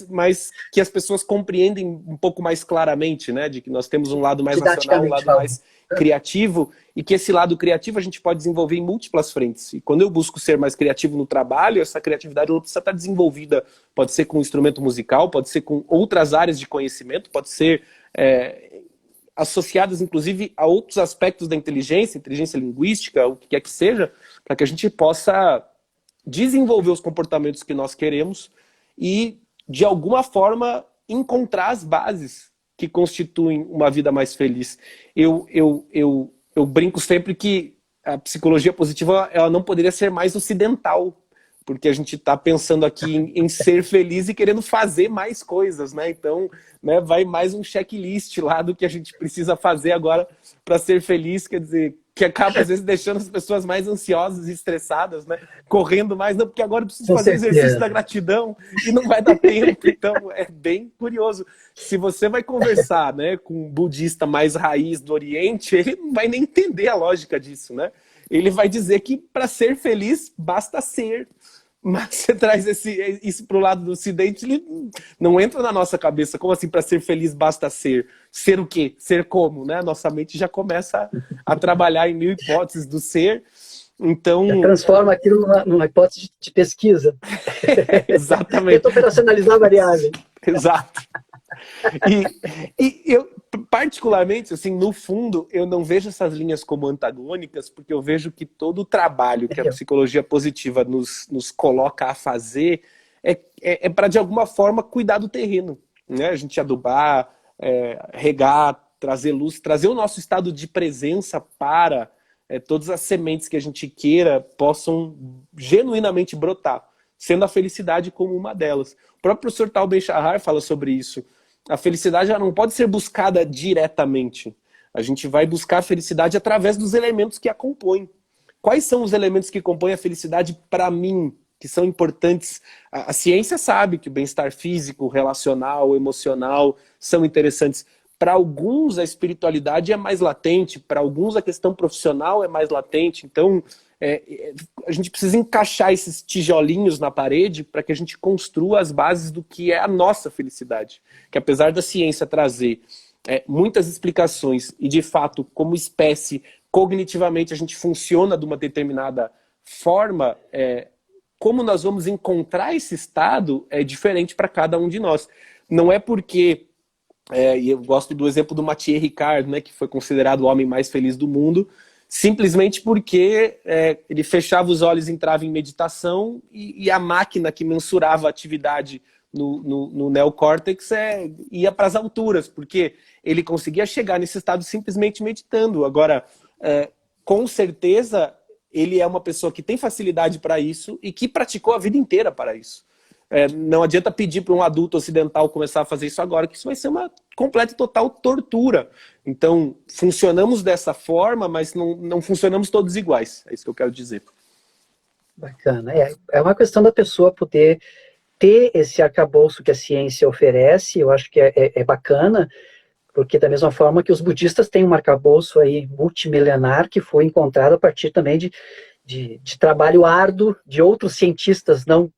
mas que as pessoas compreendem um pouco mais claramente, né? De que nós temos um lado mais racional, um lado mais criativo, e que esse lado criativo a gente pode desenvolver em múltiplas frentes. E quando eu busco ser mais criativo no trabalho, essa criatividade ela precisa estar desenvolvida. Pode ser com um instrumento musical, pode ser com outras áreas de conhecimento, pode ser associadas inclusive a outros aspectos da inteligência linguística, o que quer que seja, para que a gente possa desenvolver os comportamentos que nós queremos e, de alguma forma, encontrar as bases que constituem uma vida mais feliz. Eu brinco sempre que a psicologia positiva ela não poderia ser mais ocidental, porque a gente está pensando aqui em ser feliz e querendo fazer mais coisas, né? Então, né, vai mais um checklist lá do que a gente precisa fazer agora para ser feliz, quer dizer, que acaba às vezes deixando as pessoas mais ansiosas e estressadas, né? Correndo mais, não, porque agora eu preciso fazer exercício da gratidão e não vai dar tempo. Então, é bem curioso. Se você vai conversar, né, com um budista mais raiz do Oriente, ele não vai nem entender a lógica disso, né? Ele vai dizer que para ser feliz basta ser. Mas você traz isso para o lado do Ocidente, ele não entra na nossa cabeça. Como assim, para ser feliz basta ser? Ser o quê? Ser como? Né? Nossa mente já começa a trabalhar em mil hipóteses do ser. Então... Já transforma aquilo numa hipótese de pesquisa. Exatamente. Tenta operacionalizar a variável. Exato. E eu, particularmente, assim, no fundo, eu não vejo essas linhas como antagônicas, porque eu vejo que todo o trabalho que a psicologia positiva nos coloca a fazer é para, de alguma forma, cuidar do terreno, né? A gente adubar, regar, trazer luz, trazer o nosso estado de presença para todas as sementes que a gente queira possam genuinamente brotar, sendo a felicidade como uma delas. O próprio professor Tal Ben-Shahar fala sobre isso. A felicidade ela não pode ser buscada diretamente. A gente vai buscar a felicidade através dos elementos que a compõem. Quais são os elementos que compõem a felicidade para mim, que são importantes? A ciência sabe que o bem-estar físico, relacional, emocional são interessantes. Para alguns a espiritualidade é mais latente, para alguns a questão profissional é mais latente. Então, a gente precisa encaixar esses tijolinhos na parede para que a gente construa as bases do que é a nossa felicidade. Que apesar da ciência trazer muitas explicações e de fato, como espécie, cognitivamente a gente funciona de uma determinada forma, como nós vamos encontrar esse estado é diferente para cada um de nós. Não é porque, e eu gosto do exemplo do Mathieu Ricard, né, que foi considerado o homem mais feliz do mundo, simplesmente porque ele fechava os olhos, entrava em meditação e a máquina que mensurava a atividade no neocórtex ia para as alturas, porque ele conseguia chegar nesse estado simplesmente meditando. Agora, com certeza, ele é uma pessoa que tem facilidade para isso e que praticou a vida inteira para isso. Não adianta pedir para um adulto ocidental começar a fazer isso agora, que isso vai ser uma completa e total tortura. Então, funcionamos dessa forma, mas não funcionamos todos iguais. É isso que eu quero dizer. Bacana. É uma questão da pessoa poder ter esse arcabouço que a ciência oferece. Eu acho que é bacana, porque da mesma forma que os budistas têm um arcabouço aí multimilenar que foi encontrado a partir também de trabalho árduo de outros cientistas não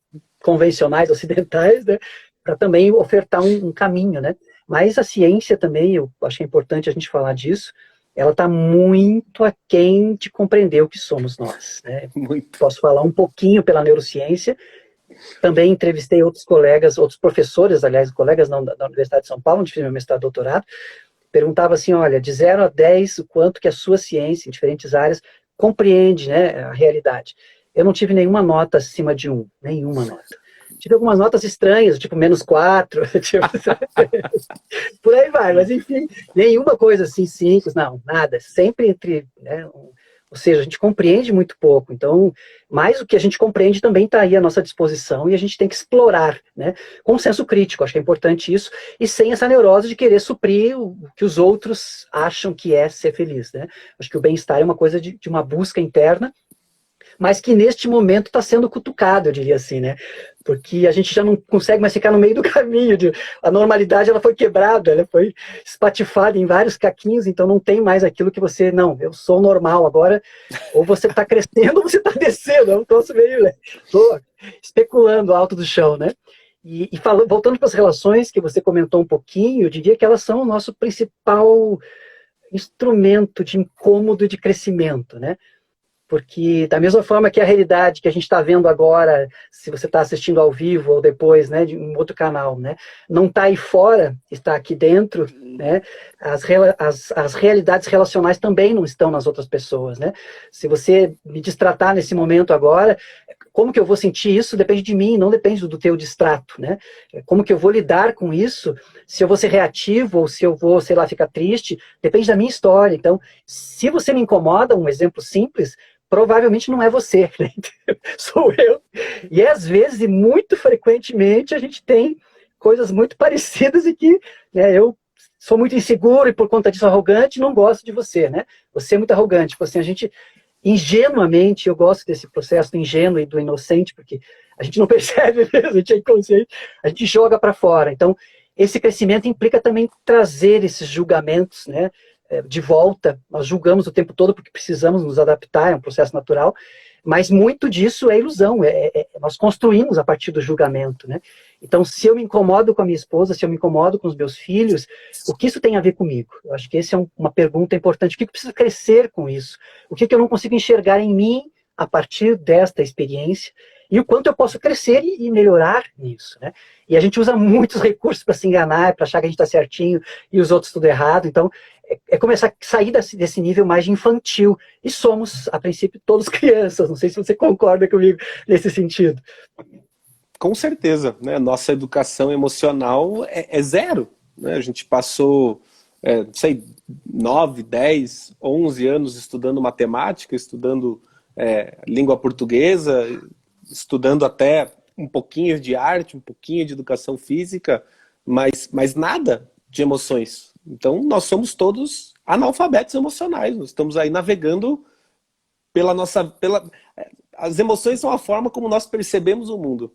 convencionais ocidentais, né, para também ofertar um caminho, né? Mas a ciência também, eu acho que é importante a gente falar disso, ela está muito aquém de compreender o que somos nós, né? Muito. Posso falar um pouquinho pela neurociência. Também entrevistei outros colegas, outros professores, aliás, colegas não, da Universidade de São Paulo, onde fiz meu mestrado e doutorado, perguntava assim, olha, de 0 a 10, o quanto que a sua ciência, em diferentes áreas, compreende, né, a realidade. Eu não tive nenhuma nota acima de 1, nenhuma nota. Tive algumas notas estranhas, tipo -4, tipo, por aí vai, mas enfim, nenhuma coisa assim, 5, não, nada, sempre entre, né, ou seja, a gente compreende muito pouco, então, mais o que a gente compreende também está aí à nossa disposição e a gente tem que explorar, né, com senso crítico, acho que é importante isso, e sem essa neurose de querer suprir o que os outros acham que é ser feliz, né. Acho que o bem-estar é uma coisa de uma busca interna, mas que neste momento está sendo cutucado, eu diria assim, né? Porque a gente já não consegue mais ficar no meio do caminho. A normalidade ela foi quebrada, ela foi espatifada em vários caquinhos, então não tem mais aquilo que você, não, eu sou normal agora, ou você está crescendo ou você está descendo, é um troço meio, né? Tô especulando alto do chão, né? E voltando para as relações que você comentou um pouquinho, eu diria que elas são o nosso principal instrumento de incômodo e de crescimento, né? Porque da mesma forma que a realidade que a gente está vendo agora, se você está assistindo ao vivo ou depois, né, de um outro canal, né, não está aí fora, está aqui dentro, né, as realidades relacionais também não estão nas outras pessoas, né. Se você me distratar nesse momento agora, como que eu vou sentir isso depende de mim, não depende do teu distrato, né. Como que eu vou lidar com isso, se eu vou ser reativo ou se eu vou, sei lá, ficar triste, depende da minha história. Então, se você me incomoda, um exemplo simples, provavelmente não é você, né? Sou eu. E às vezes, e muito frequentemente, a gente tem coisas muito parecidas e que, né, eu sou muito inseguro e por conta disso arrogante, não gosto de você, né? Você é muito arrogante. Tipo assim, a gente, ingenuamente, eu gosto desse processo do ingênuo e do inocente, porque a gente não percebe mesmo, a gente é inconsciente, a gente joga para fora. Então, esse crescimento implica também trazer esses julgamentos, né, de volta. Nós julgamos o tempo todo porque precisamos nos adaptar, é um processo natural, mas muito disso é ilusão, nós construímos a partir do julgamento, né? Então, se eu me incomodo com a minha esposa, se eu me incomodo com os meus filhos, o que isso tem a ver comigo? Eu acho que essa é uma pergunta importante. O que eu preciso crescer com isso? O que eu não consigo enxergar em mim a partir desta experiência? E o quanto eu posso crescer e melhorar nisso, né? E a gente usa muitos recursos para se enganar, para achar que a gente está certinho e os outros tudo errado. Então, começar a sair desse nível mais de infantil. E somos, a princípio, todos crianças. Não sei se você concorda comigo nesse sentido. Com certeza, né? Nossa educação emocional é zero, né? A gente passou, não sei, 9, 10, 11 anos estudando matemática, estudando língua portuguesa, estudando até um pouquinho de arte, um pouquinho de educação física, mas nada de emoções. Então, nós somos todos analfabetos emocionais. Nós estamos aí navegando pela nossa... As emoções são a forma como nós percebemos o mundo.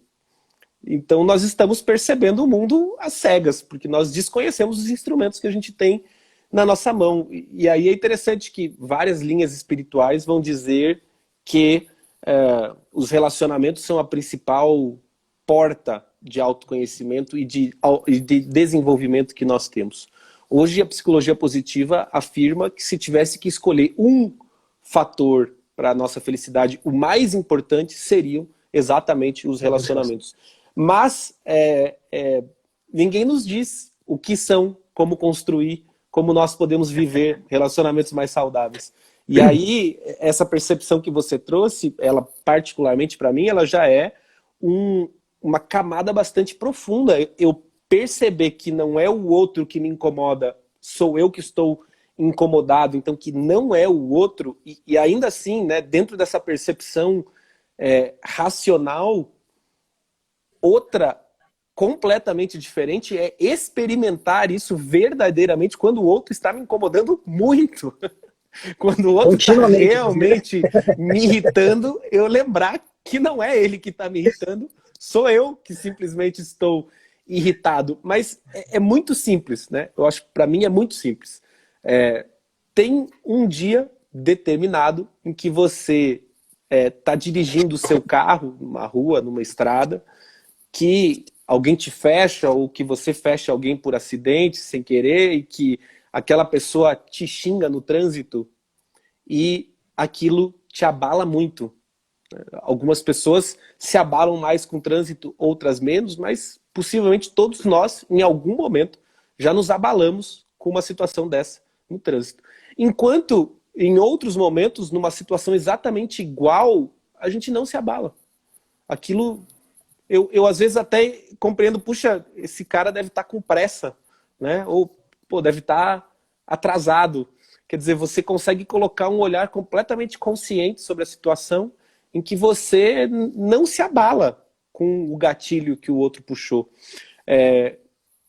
Então, nós estamos percebendo o mundo às cegas, porque nós desconhecemos os instrumentos que a gente tem na nossa mão. E aí é interessante que várias linhas espirituais vão dizer que os relacionamentos são a principal porta de autoconhecimento e de desenvolvimento que nós temos. Hoje a psicologia positiva afirma que se tivesse que escolher um fator para a nossa felicidade, o mais importante seriam exatamente os relacionamentos. Mas ninguém nos diz o que são, como construir, como nós podemos viver relacionamentos mais saudáveis. E aí, essa percepção que você trouxe, ela particularmente para mim, ela já é uma camada bastante profunda. Eu perceber que não é o outro que me incomoda, sou eu que estou incomodado, então que não é o outro, e ainda assim, né, dentro dessa percepção racional, outra completamente diferente é experimentar isso verdadeiramente quando o outro está me incomodando muito. Quando o outro está Continuamente, inclusive. realmente me irritando, eu lembrar que não é ele que está me irritando, sou eu que simplesmente estou irritado. Mas é muito simples, né? Eu acho que para mim é muito simples. Tem um dia determinado em que você está dirigindo o seu carro numa rua, numa estrada, que alguém te fecha ou que você fecha alguém por acidente, sem querer, e que aquela pessoa te xinga no trânsito e aquilo te abala muito. Algumas pessoas se abalam mais com o trânsito, outras menos, mas possivelmente todos nós, em algum momento, já nos abalamos com uma situação dessa no trânsito. Enquanto, em outros momentos, numa situação exatamente igual, a gente não se abala. Aquilo, eu às vezes até compreendo, puxa, esse cara deve estar com pressa, né? Ou, pô, deve estar atrasado. Quer dizer, você consegue colocar um olhar completamente consciente sobre a situação em que você não se abala com o gatilho que o outro puxou.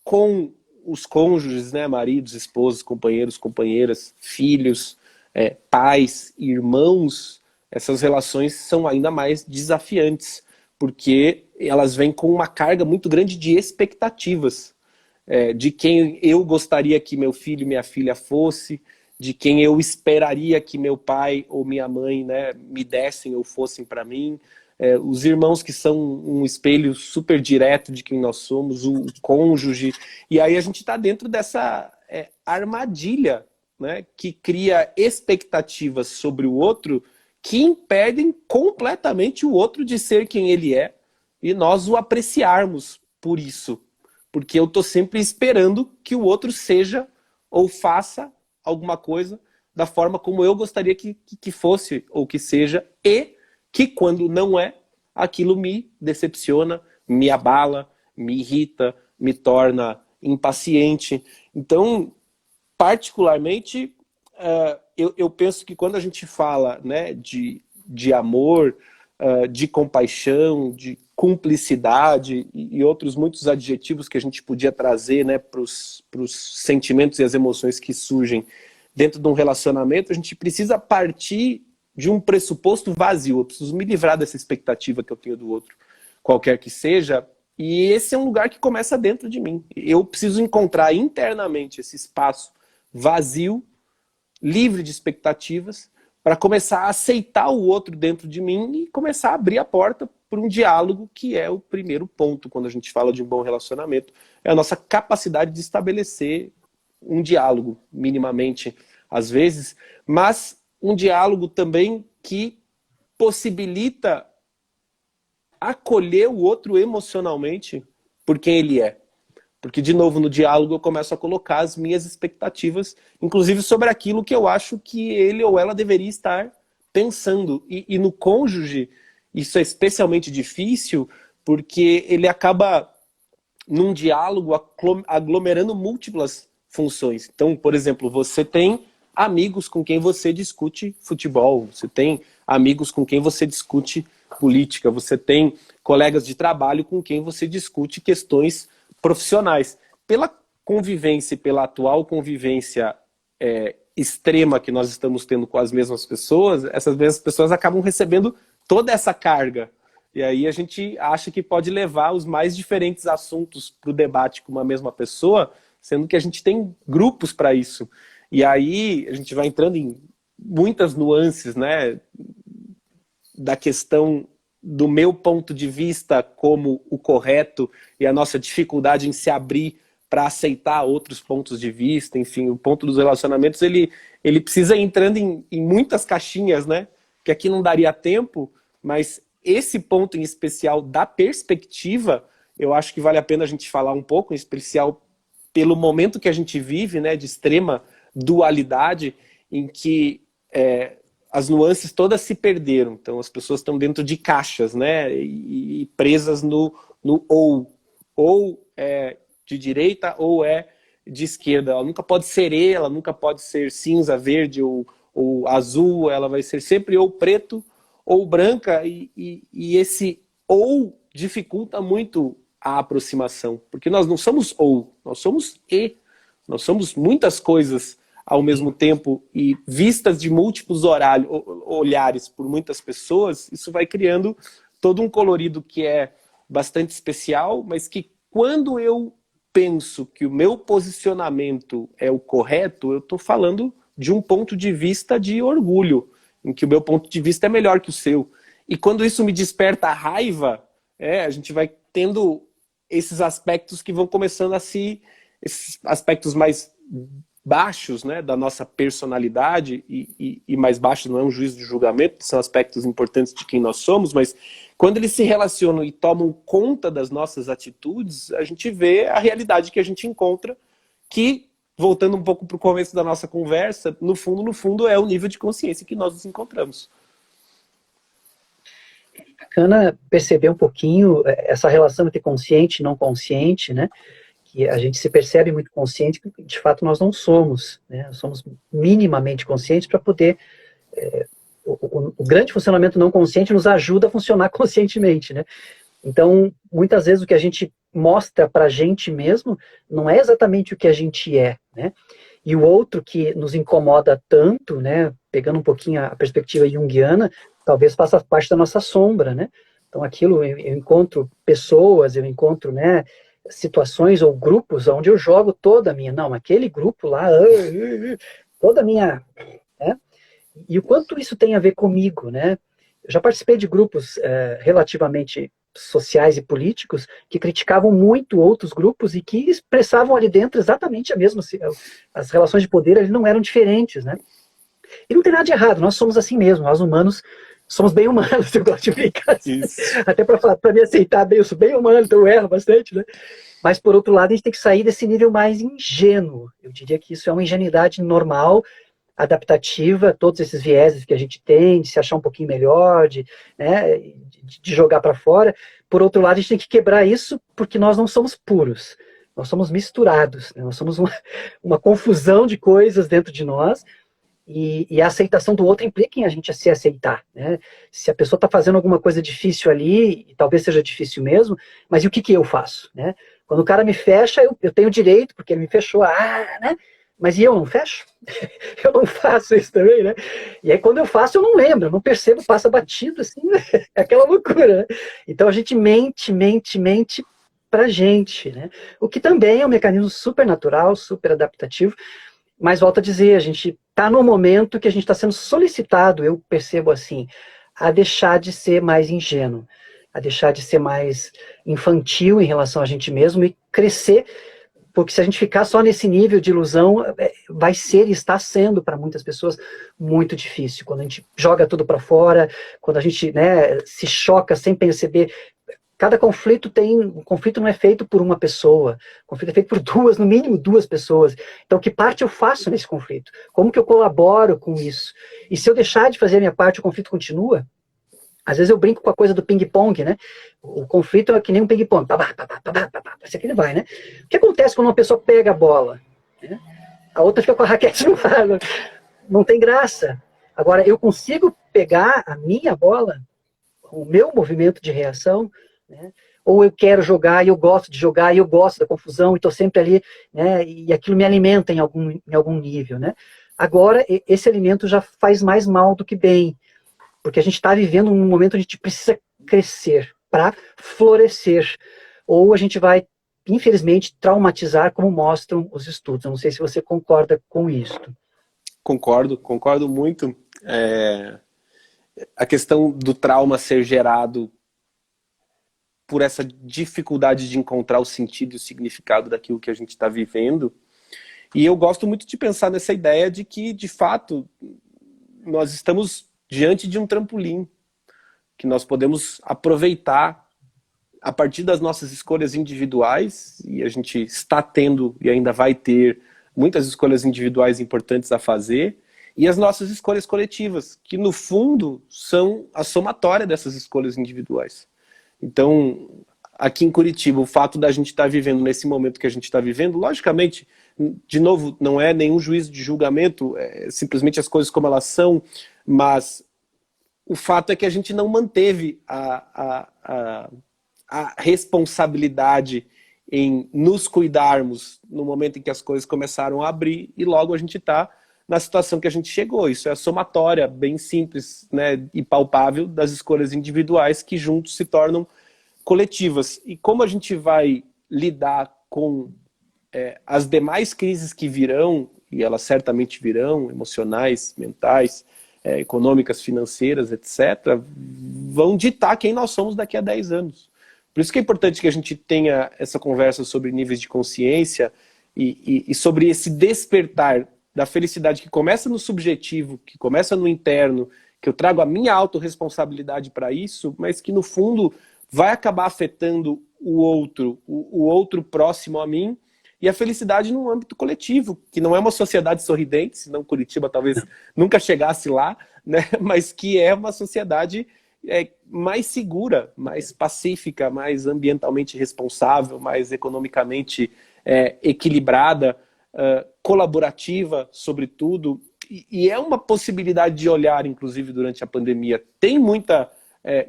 Com os cônjuges, né, maridos, esposos, companheiros, companheiras, filhos, pais, irmãos, essas relações são ainda mais desafiantes, porque elas vêm com uma carga muito grande de expectativas, de quem eu gostaria que meu filho e minha filha fosse, de quem eu esperaria que meu pai ou minha mãe, né, me dessem ou fossem para mim, os irmãos que são um espelho super direto de quem nós somos, o cônjuge, e aí a gente está dentro dessa armadilha, né, que cria expectativas sobre o outro que impedem completamente o outro de ser quem ele é e nós o apreciarmos por isso, porque eu estou sempre esperando que o outro seja ou faça alguma coisa da forma como eu gostaria que fosse ou que seja, e que quando não é, aquilo me decepciona, me abala, me irrita, me torna impaciente. Então, particularmente, eu penso que quando a gente fala, né, de amor, de compaixão, de cumplicidade e outros muitos adjetivos que a gente podia trazer, né, para os sentimentos e as emoções que surgem dentro de um relacionamento, a gente precisa partir de um pressuposto vazio. Eu preciso me livrar dessa expectativa que eu tenho do outro, qualquer que seja, e esse é um lugar que começa dentro de mim. Eu preciso encontrar internamente esse espaço vazio, livre de expectativas, para começar a aceitar o outro dentro de mim e começar a abrir a porta para um diálogo, que é o primeiro ponto quando a gente fala de um bom relacionamento. É a nossa capacidade de estabelecer um diálogo, minimamente, às vezes, mas um diálogo também que possibilita acolher o outro emocionalmente por quem ele é. Porque, de novo, no diálogo eu começo a colocar as minhas expectativas, inclusive sobre aquilo que eu acho que ele ou ela deveria estar pensando. E no cônjuge, isso é especialmente difícil, porque ele acaba, num diálogo, aglomerando múltiplas funções. Então, por exemplo, você tem amigos com quem você discute futebol, você tem amigos com quem você discute política, você tem colegas de trabalho com quem você discute questões profissionais. Pela convivência e pela atual convivência extrema que nós estamos tendo com as mesmas pessoas, essas mesmas pessoas acabam recebendo toda essa carga. E aí a gente acha que pode levar os mais diferentes assuntos para o debate com uma mesma pessoa, sendo que a gente tem grupos para isso. E aí a gente vai entrando em muitas nuances, né, da questão do meu ponto de vista como o correto e a nossa dificuldade em se abrir para aceitar outros pontos de vista. Enfim, o ponto dos relacionamentos, ele precisa ir entrando em muitas caixinhas, né, que aqui não daria tempo, mas esse ponto em especial da perspectiva, eu acho que vale a pena a gente falar um pouco, em especial pelo momento que a gente vive, né, de extrema dualidade, em que as nuances todas se perderam. Então as pessoas estão dentro de caixas, né, e presas no ou é de direita ou é de esquerda. Ela nunca pode ser ela nunca pode ser cinza, verde ou azul, ela vai ser sempre ou preto ou branca, e esse ou dificulta muito a aproximação, porque nós não somos ou, nós somos e. Nós somos muitas coisas ao mesmo tempo e vistas de múltiplos olhares por muitas pessoas, isso vai criando todo um colorido que é bastante especial, mas que quando eu penso que o meu posicionamento é o correto, eu estou falando de um ponto de vista de orgulho, em que o meu ponto de vista é melhor que o seu. E quando isso me desperta a raiva, a gente vai tendo esses aspectos que vão começando a se... esses aspectos mais baixos, né, da nossa personalidade, e mais baixos não é um juízo de julgamento, são aspectos importantes de quem nós somos, mas quando eles se relacionam e tomam conta das nossas atitudes, a gente vê a realidade que a gente encontra, que, voltando um pouco para o começo da nossa conversa, no fundo, é o nível de consciência que nós nos encontramos. Bacana perceber um pouquinho essa relação entre consciente e não consciente, né? Que a gente se percebe muito consciente, que de fato nós não somos, né? Somos minimamente conscientes para poder... o grande funcionamento não consciente nos ajuda a funcionar conscientemente, né? Então, muitas vezes o que a gente mostra para a gente mesmo não é exatamente o que a gente é, né? E o outro que nos incomoda tanto, né? Pegando um pouquinho a perspectiva junguiana, talvez faça parte da nossa sombra, né? Então, aquilo, eu encontro pessoas, eu encontro, né, situações ou grupos onde eu jogo toda a minha, não, aquele grupo lá, toda a minha, né? E o quanto isso tem a ver comigo, né? Eu já participei de grupos relativamente sociais e políticos que criticavam muito outros grupos e que expressavam ali dentro exatamente a mesma, as relações de poder ali não eram diferentes, né? E não tem nada de errado, nós somos assim mesmo, nós humanos somos bem humanos, eu gosto de brincar assim. Até para me aceitar bem, eu sou bem humano, então eu erro bastante, né? Mas, por outro lado, a gente tem que sair desse nível mais ingênuo. Eu diria que isso é uma ingenuidade normal, adaptativa, todos esses vieses que a gente tem, de se achar um pouquinho melhor, né, de jogar para fora. Por outro lado, a gente tem que quebrar isso porque nós não somos puros. Nós somos misturados, né? Nós somos uma confusão de coisas dentro de nós. E a aceitação do outro implica em a gente se aceitar, né? Se a pessoa está fazendo alguma coisa difícil ali, e talvez seja difícil mesmo, mas e o que eu faço, né? Quando o cara me fecha, eu tenho direito, porque ele me fechou, né? Mas e eu não fecho? Eu não faço isso também, né? E aí quando eu faço, eu não lembro, eu não percebo, passa batido, assim, né? É aquela loucura, né? Então a gente mente pra gente, né? O que também é um mecanismo super natural, super adaptativo, mas volto a dizer, a gente está num momento que a gente está sendo solicitado, eu percebo assim, a deixar de ser mais ingênuo, a deixar de ser mais infantil em relação a gente mesmo e crescer, porque se a gente ficar só nesse nível de ilusão, vai ser e está sendo para muitas pessoas muito difícil. Quando a gente joga tudo para fora, quando a gente, né, se choca sem perceber. Cada conflito o conflito não é feito por uma pessoa, o conflito é feito por duas, no mínimo duas pessoas. Então, que parte eu faço nesse conflito? Como que eu colaboro com isso? E se eu deixar de fazer a minha parte, o conflito continua? Às vezes eu brinco com a coisa do ping-pong, né? O conflito é que nem um ping-pong, assim que ele vai, né? O que acontece quando uma pessoa pega a bola? Né? A outra fica com a raquete no ar, não tem graça. Agora, eu consigo pegar a minha bola, o meu movimento de reação, né? Ou eu quero jogar e eu gosto de jogar e eu gosto da confusão e estou sempre ali, né? E aquilo me alimenta em algum nível, né? Agora, esse alimento já faz mais mal do que bem, porque a gente está vivendo um momento onde a gente precisa crescer para florescer, ou a gente vai, infelizmente, traumatizar, como mostram os estudos. Eu não sei se você concorda com isso. Concordo muito. A questão do trauma ser gerado por essa dificuldade de encontrar o sentido e o significado daquilo que a gente está vivendo. E eu gosto muito de pensar nessa ideia de que, de fato, nós estamos diante de um trampolim, que nós podemos aproveitar a partir das nossas escolhas individuais, e a gente está tendo e ainda vai ter muitas escolhas individuais importantes a fazer, e as nossas escolhas coletivas, que no fundo são a somatória dessas escolhas individuais. Então, aqui em Curitiba, o fato da gente estar vivendo nesse momento que a gente está vivendo, logicamente, de novo, não é nenhum juízo de julgamento, é simplesmente as coisas como elas são, mas o fato é que a gente não manteve a responsabilidade em nos cuidarmos no momento em que as coisas começaram a abrir, e logo a gente está na situação que a gente chegou. Isso é a somatória bem simples, né, e palpável das escolhas individuais que juntos se tornam coletivas. E como a gente vai lidar com as demais crises que virão, e elas certamente virão, emocionais, mentais, econômicas, financeiras, etc., vão ditar quem nós somos daqui a 10 anos. Por isso que é importante que a gente tenha essa conversa sobre níveis de consciência e sobre esse despertar da felicidade que começa no subjetivo, que começa no interno, que eu trago a minha autorresponsabilidade para isso, mas que no fundo vai acabar afetando o outro próximo a mim, e a felicidade no âmbito coletivo, que não é uma sociedade sorridente, senão Curitiba talvez nunca chegasse lá, né? Mas que é uma sociedade mais segura, mais pacífica, mais ambientalmente responsável, mais economicamente equilibrada, colaborativa, sobretudo. E é uma possibilidade de olhar, inclusive, durante a pandemia. Tem muita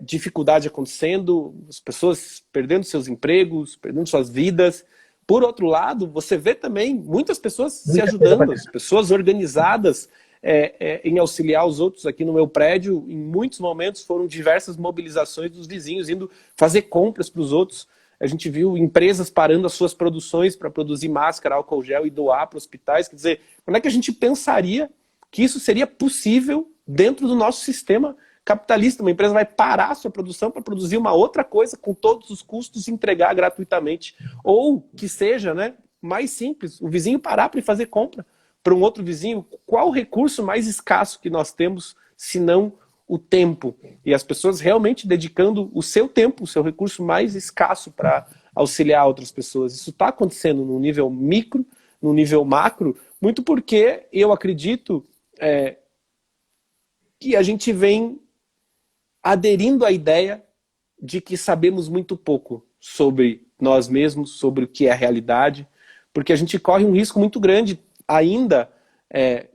dificuldade acontecendo, as pessoas perdendo seus empregos, perdendo suas vidas. Por outro lado, você vê também muitas pessoas se ajudando, pessoas organizadas em auxiliar os outros. Aqui no meu prédio, em muitos momentos, foram diversas mobilizações dos vizinhos indo fazer compras para os outros. A gente viu empresas parando as suas produções para produzir máscara, álcool gel e doar para hospitais. Quer dizer, quando é que a gente pensaria que isso seria possível dentro do nosso sistema capitalista? Uma empresa vai parar a sua produção para produzir uma outra coisa com todos os custos e entregar gratuitamente. Ou que seja, né, mais simples, o vizinho parar para ir fazer compra para um outro vizinho. Qual o recurso mais escasso que nós temos, se não o tempo? E as pessoas realmente dedicando o seu tempo, o seu recurso mais escasso para auxiliar outras pessoas. Isso está acontecendo no nível micro, no nível macro, muito porque eu acredito que a gente vem aderindo à ideia de que sabemos muito pouco sobre nós mesmos, sobre o que é a realidade, porque a gente corre um risco muito grande ainda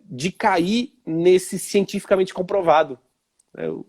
de cair nesse cientificamente comprovado.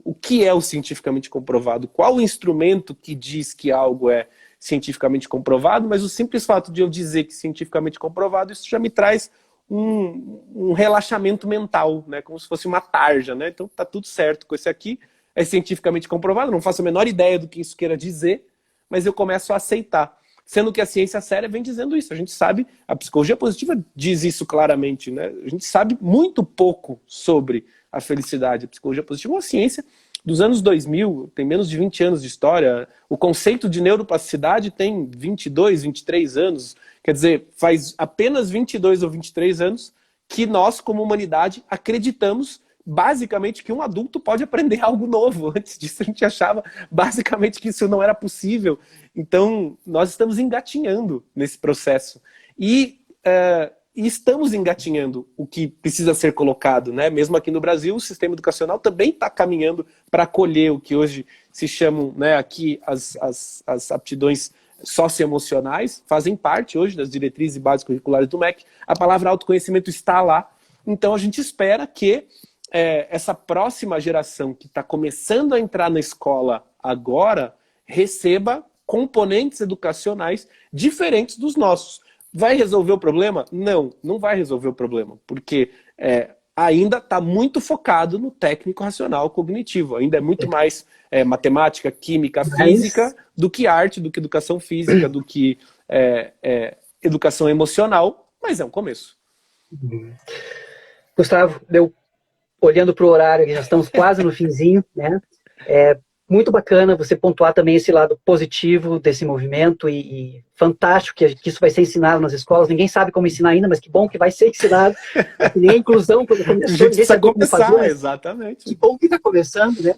O que é o cientificamente comprovado? Qual o instrumento que diz que algo é cientificamente comprovado? Mas o simples fato de eu dizer que cientificamente comprovado, isso já me traz um relaxamento mental, né? Como se fosse uma tarja, né? Então tá tudo certo com esse aqui, é cientificamente comprovado, não faço a menor ideia do que isso queira dizer, mas eu começo a aceitar. Sendo que a ciência séria vem dizendo isso. A gente sabe, a psicologia positiva diz isso claramente, né? A gente sabe muito pouco sobre a felicidade. A psicologia positiva é uma ciência dos anos 2000, tem menos de 20 anos de história. O conceito de neuroplasticidade tem 22, 23 anos. Quer dizer, faz apenas 22 ou 23 anos que nós, como humanidade, acreditamos basicamente que um adulto pode aprender algo novo. Antes disso a gente achava basicamente que isso não era possível. Então nós estamos engatinhando nesse processo. E estamos engatinhando o que precisa ser colocado, né? Mesmo aqui no Brasil, o sistema educacional também está caminhando para acolher o que hoje se chamam, né, aqui as aptidões socioemocionais, fazem parte hoje das diretrizes e bases curriculares do MEC. A palavra autoconhecimento está lá. Então a gente espera que essa próxima geração que está começando a entrar na escola agora receba componentes educacionais diferentes dos nossos. Vai resolver o problema? Não, não vai resolver o problema, porque ainda está muito focado no técnico racional cognitivo, ainda é muito mais matemática, química, física, do que arte, do que educação física, do que educação emocional, mas é um começo. Gustavo, olhando para o horário, já estamos quase no finzinho, né? Muito bacana você pontuar também esse lado positivo desse movimento e fantástico que isso vai ser ensinado nas escolas. Ninguém sabe como ensinar ainda, mas que bom que vai ser ensinado. Que nem a inclusão, quando começou, a gente precisa começar, exatamente. Que bom que está começando, né?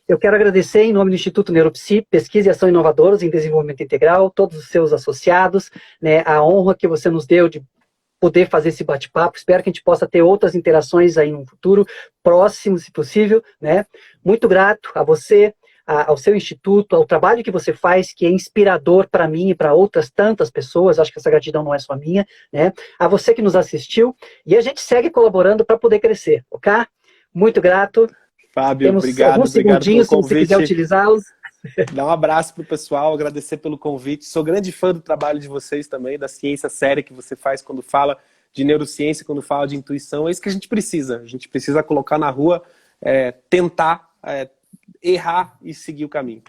Eu quero agradecer em nome do Instituto Neuropsi, Pesquisa e Ação Inovadoras em Desenvolvimento Integral, todos os seus associados, né? A honra que você nos deu de poder fazer esse bate-papo. Espero que a gente possa ter outras interações aí no futuro próximo, se possível, né? Muito grato a você, ao seu instituto, ao trabalho que você faz, que é inspirador para mim e para outras tantas pessoas. Acho que essa gratidão não é só minha, né? A você que nos assistiu, e a gente segue colaborando para poder crescer, ok? Muito grato. Fábio, Temos obrigado, alguns segundinhos, pelo se você convite. quiser utilizá-los. Dar um abraço pro pessoal, agradecer pelo convite. Sou grande fã do trabalho de vocês também, da ciência séria que você faz quando fala de neurociência, quando fala de intuição. É isso que a gente precisa. A gente precisa colocar na rua, tentar, errar e seguir o caminho.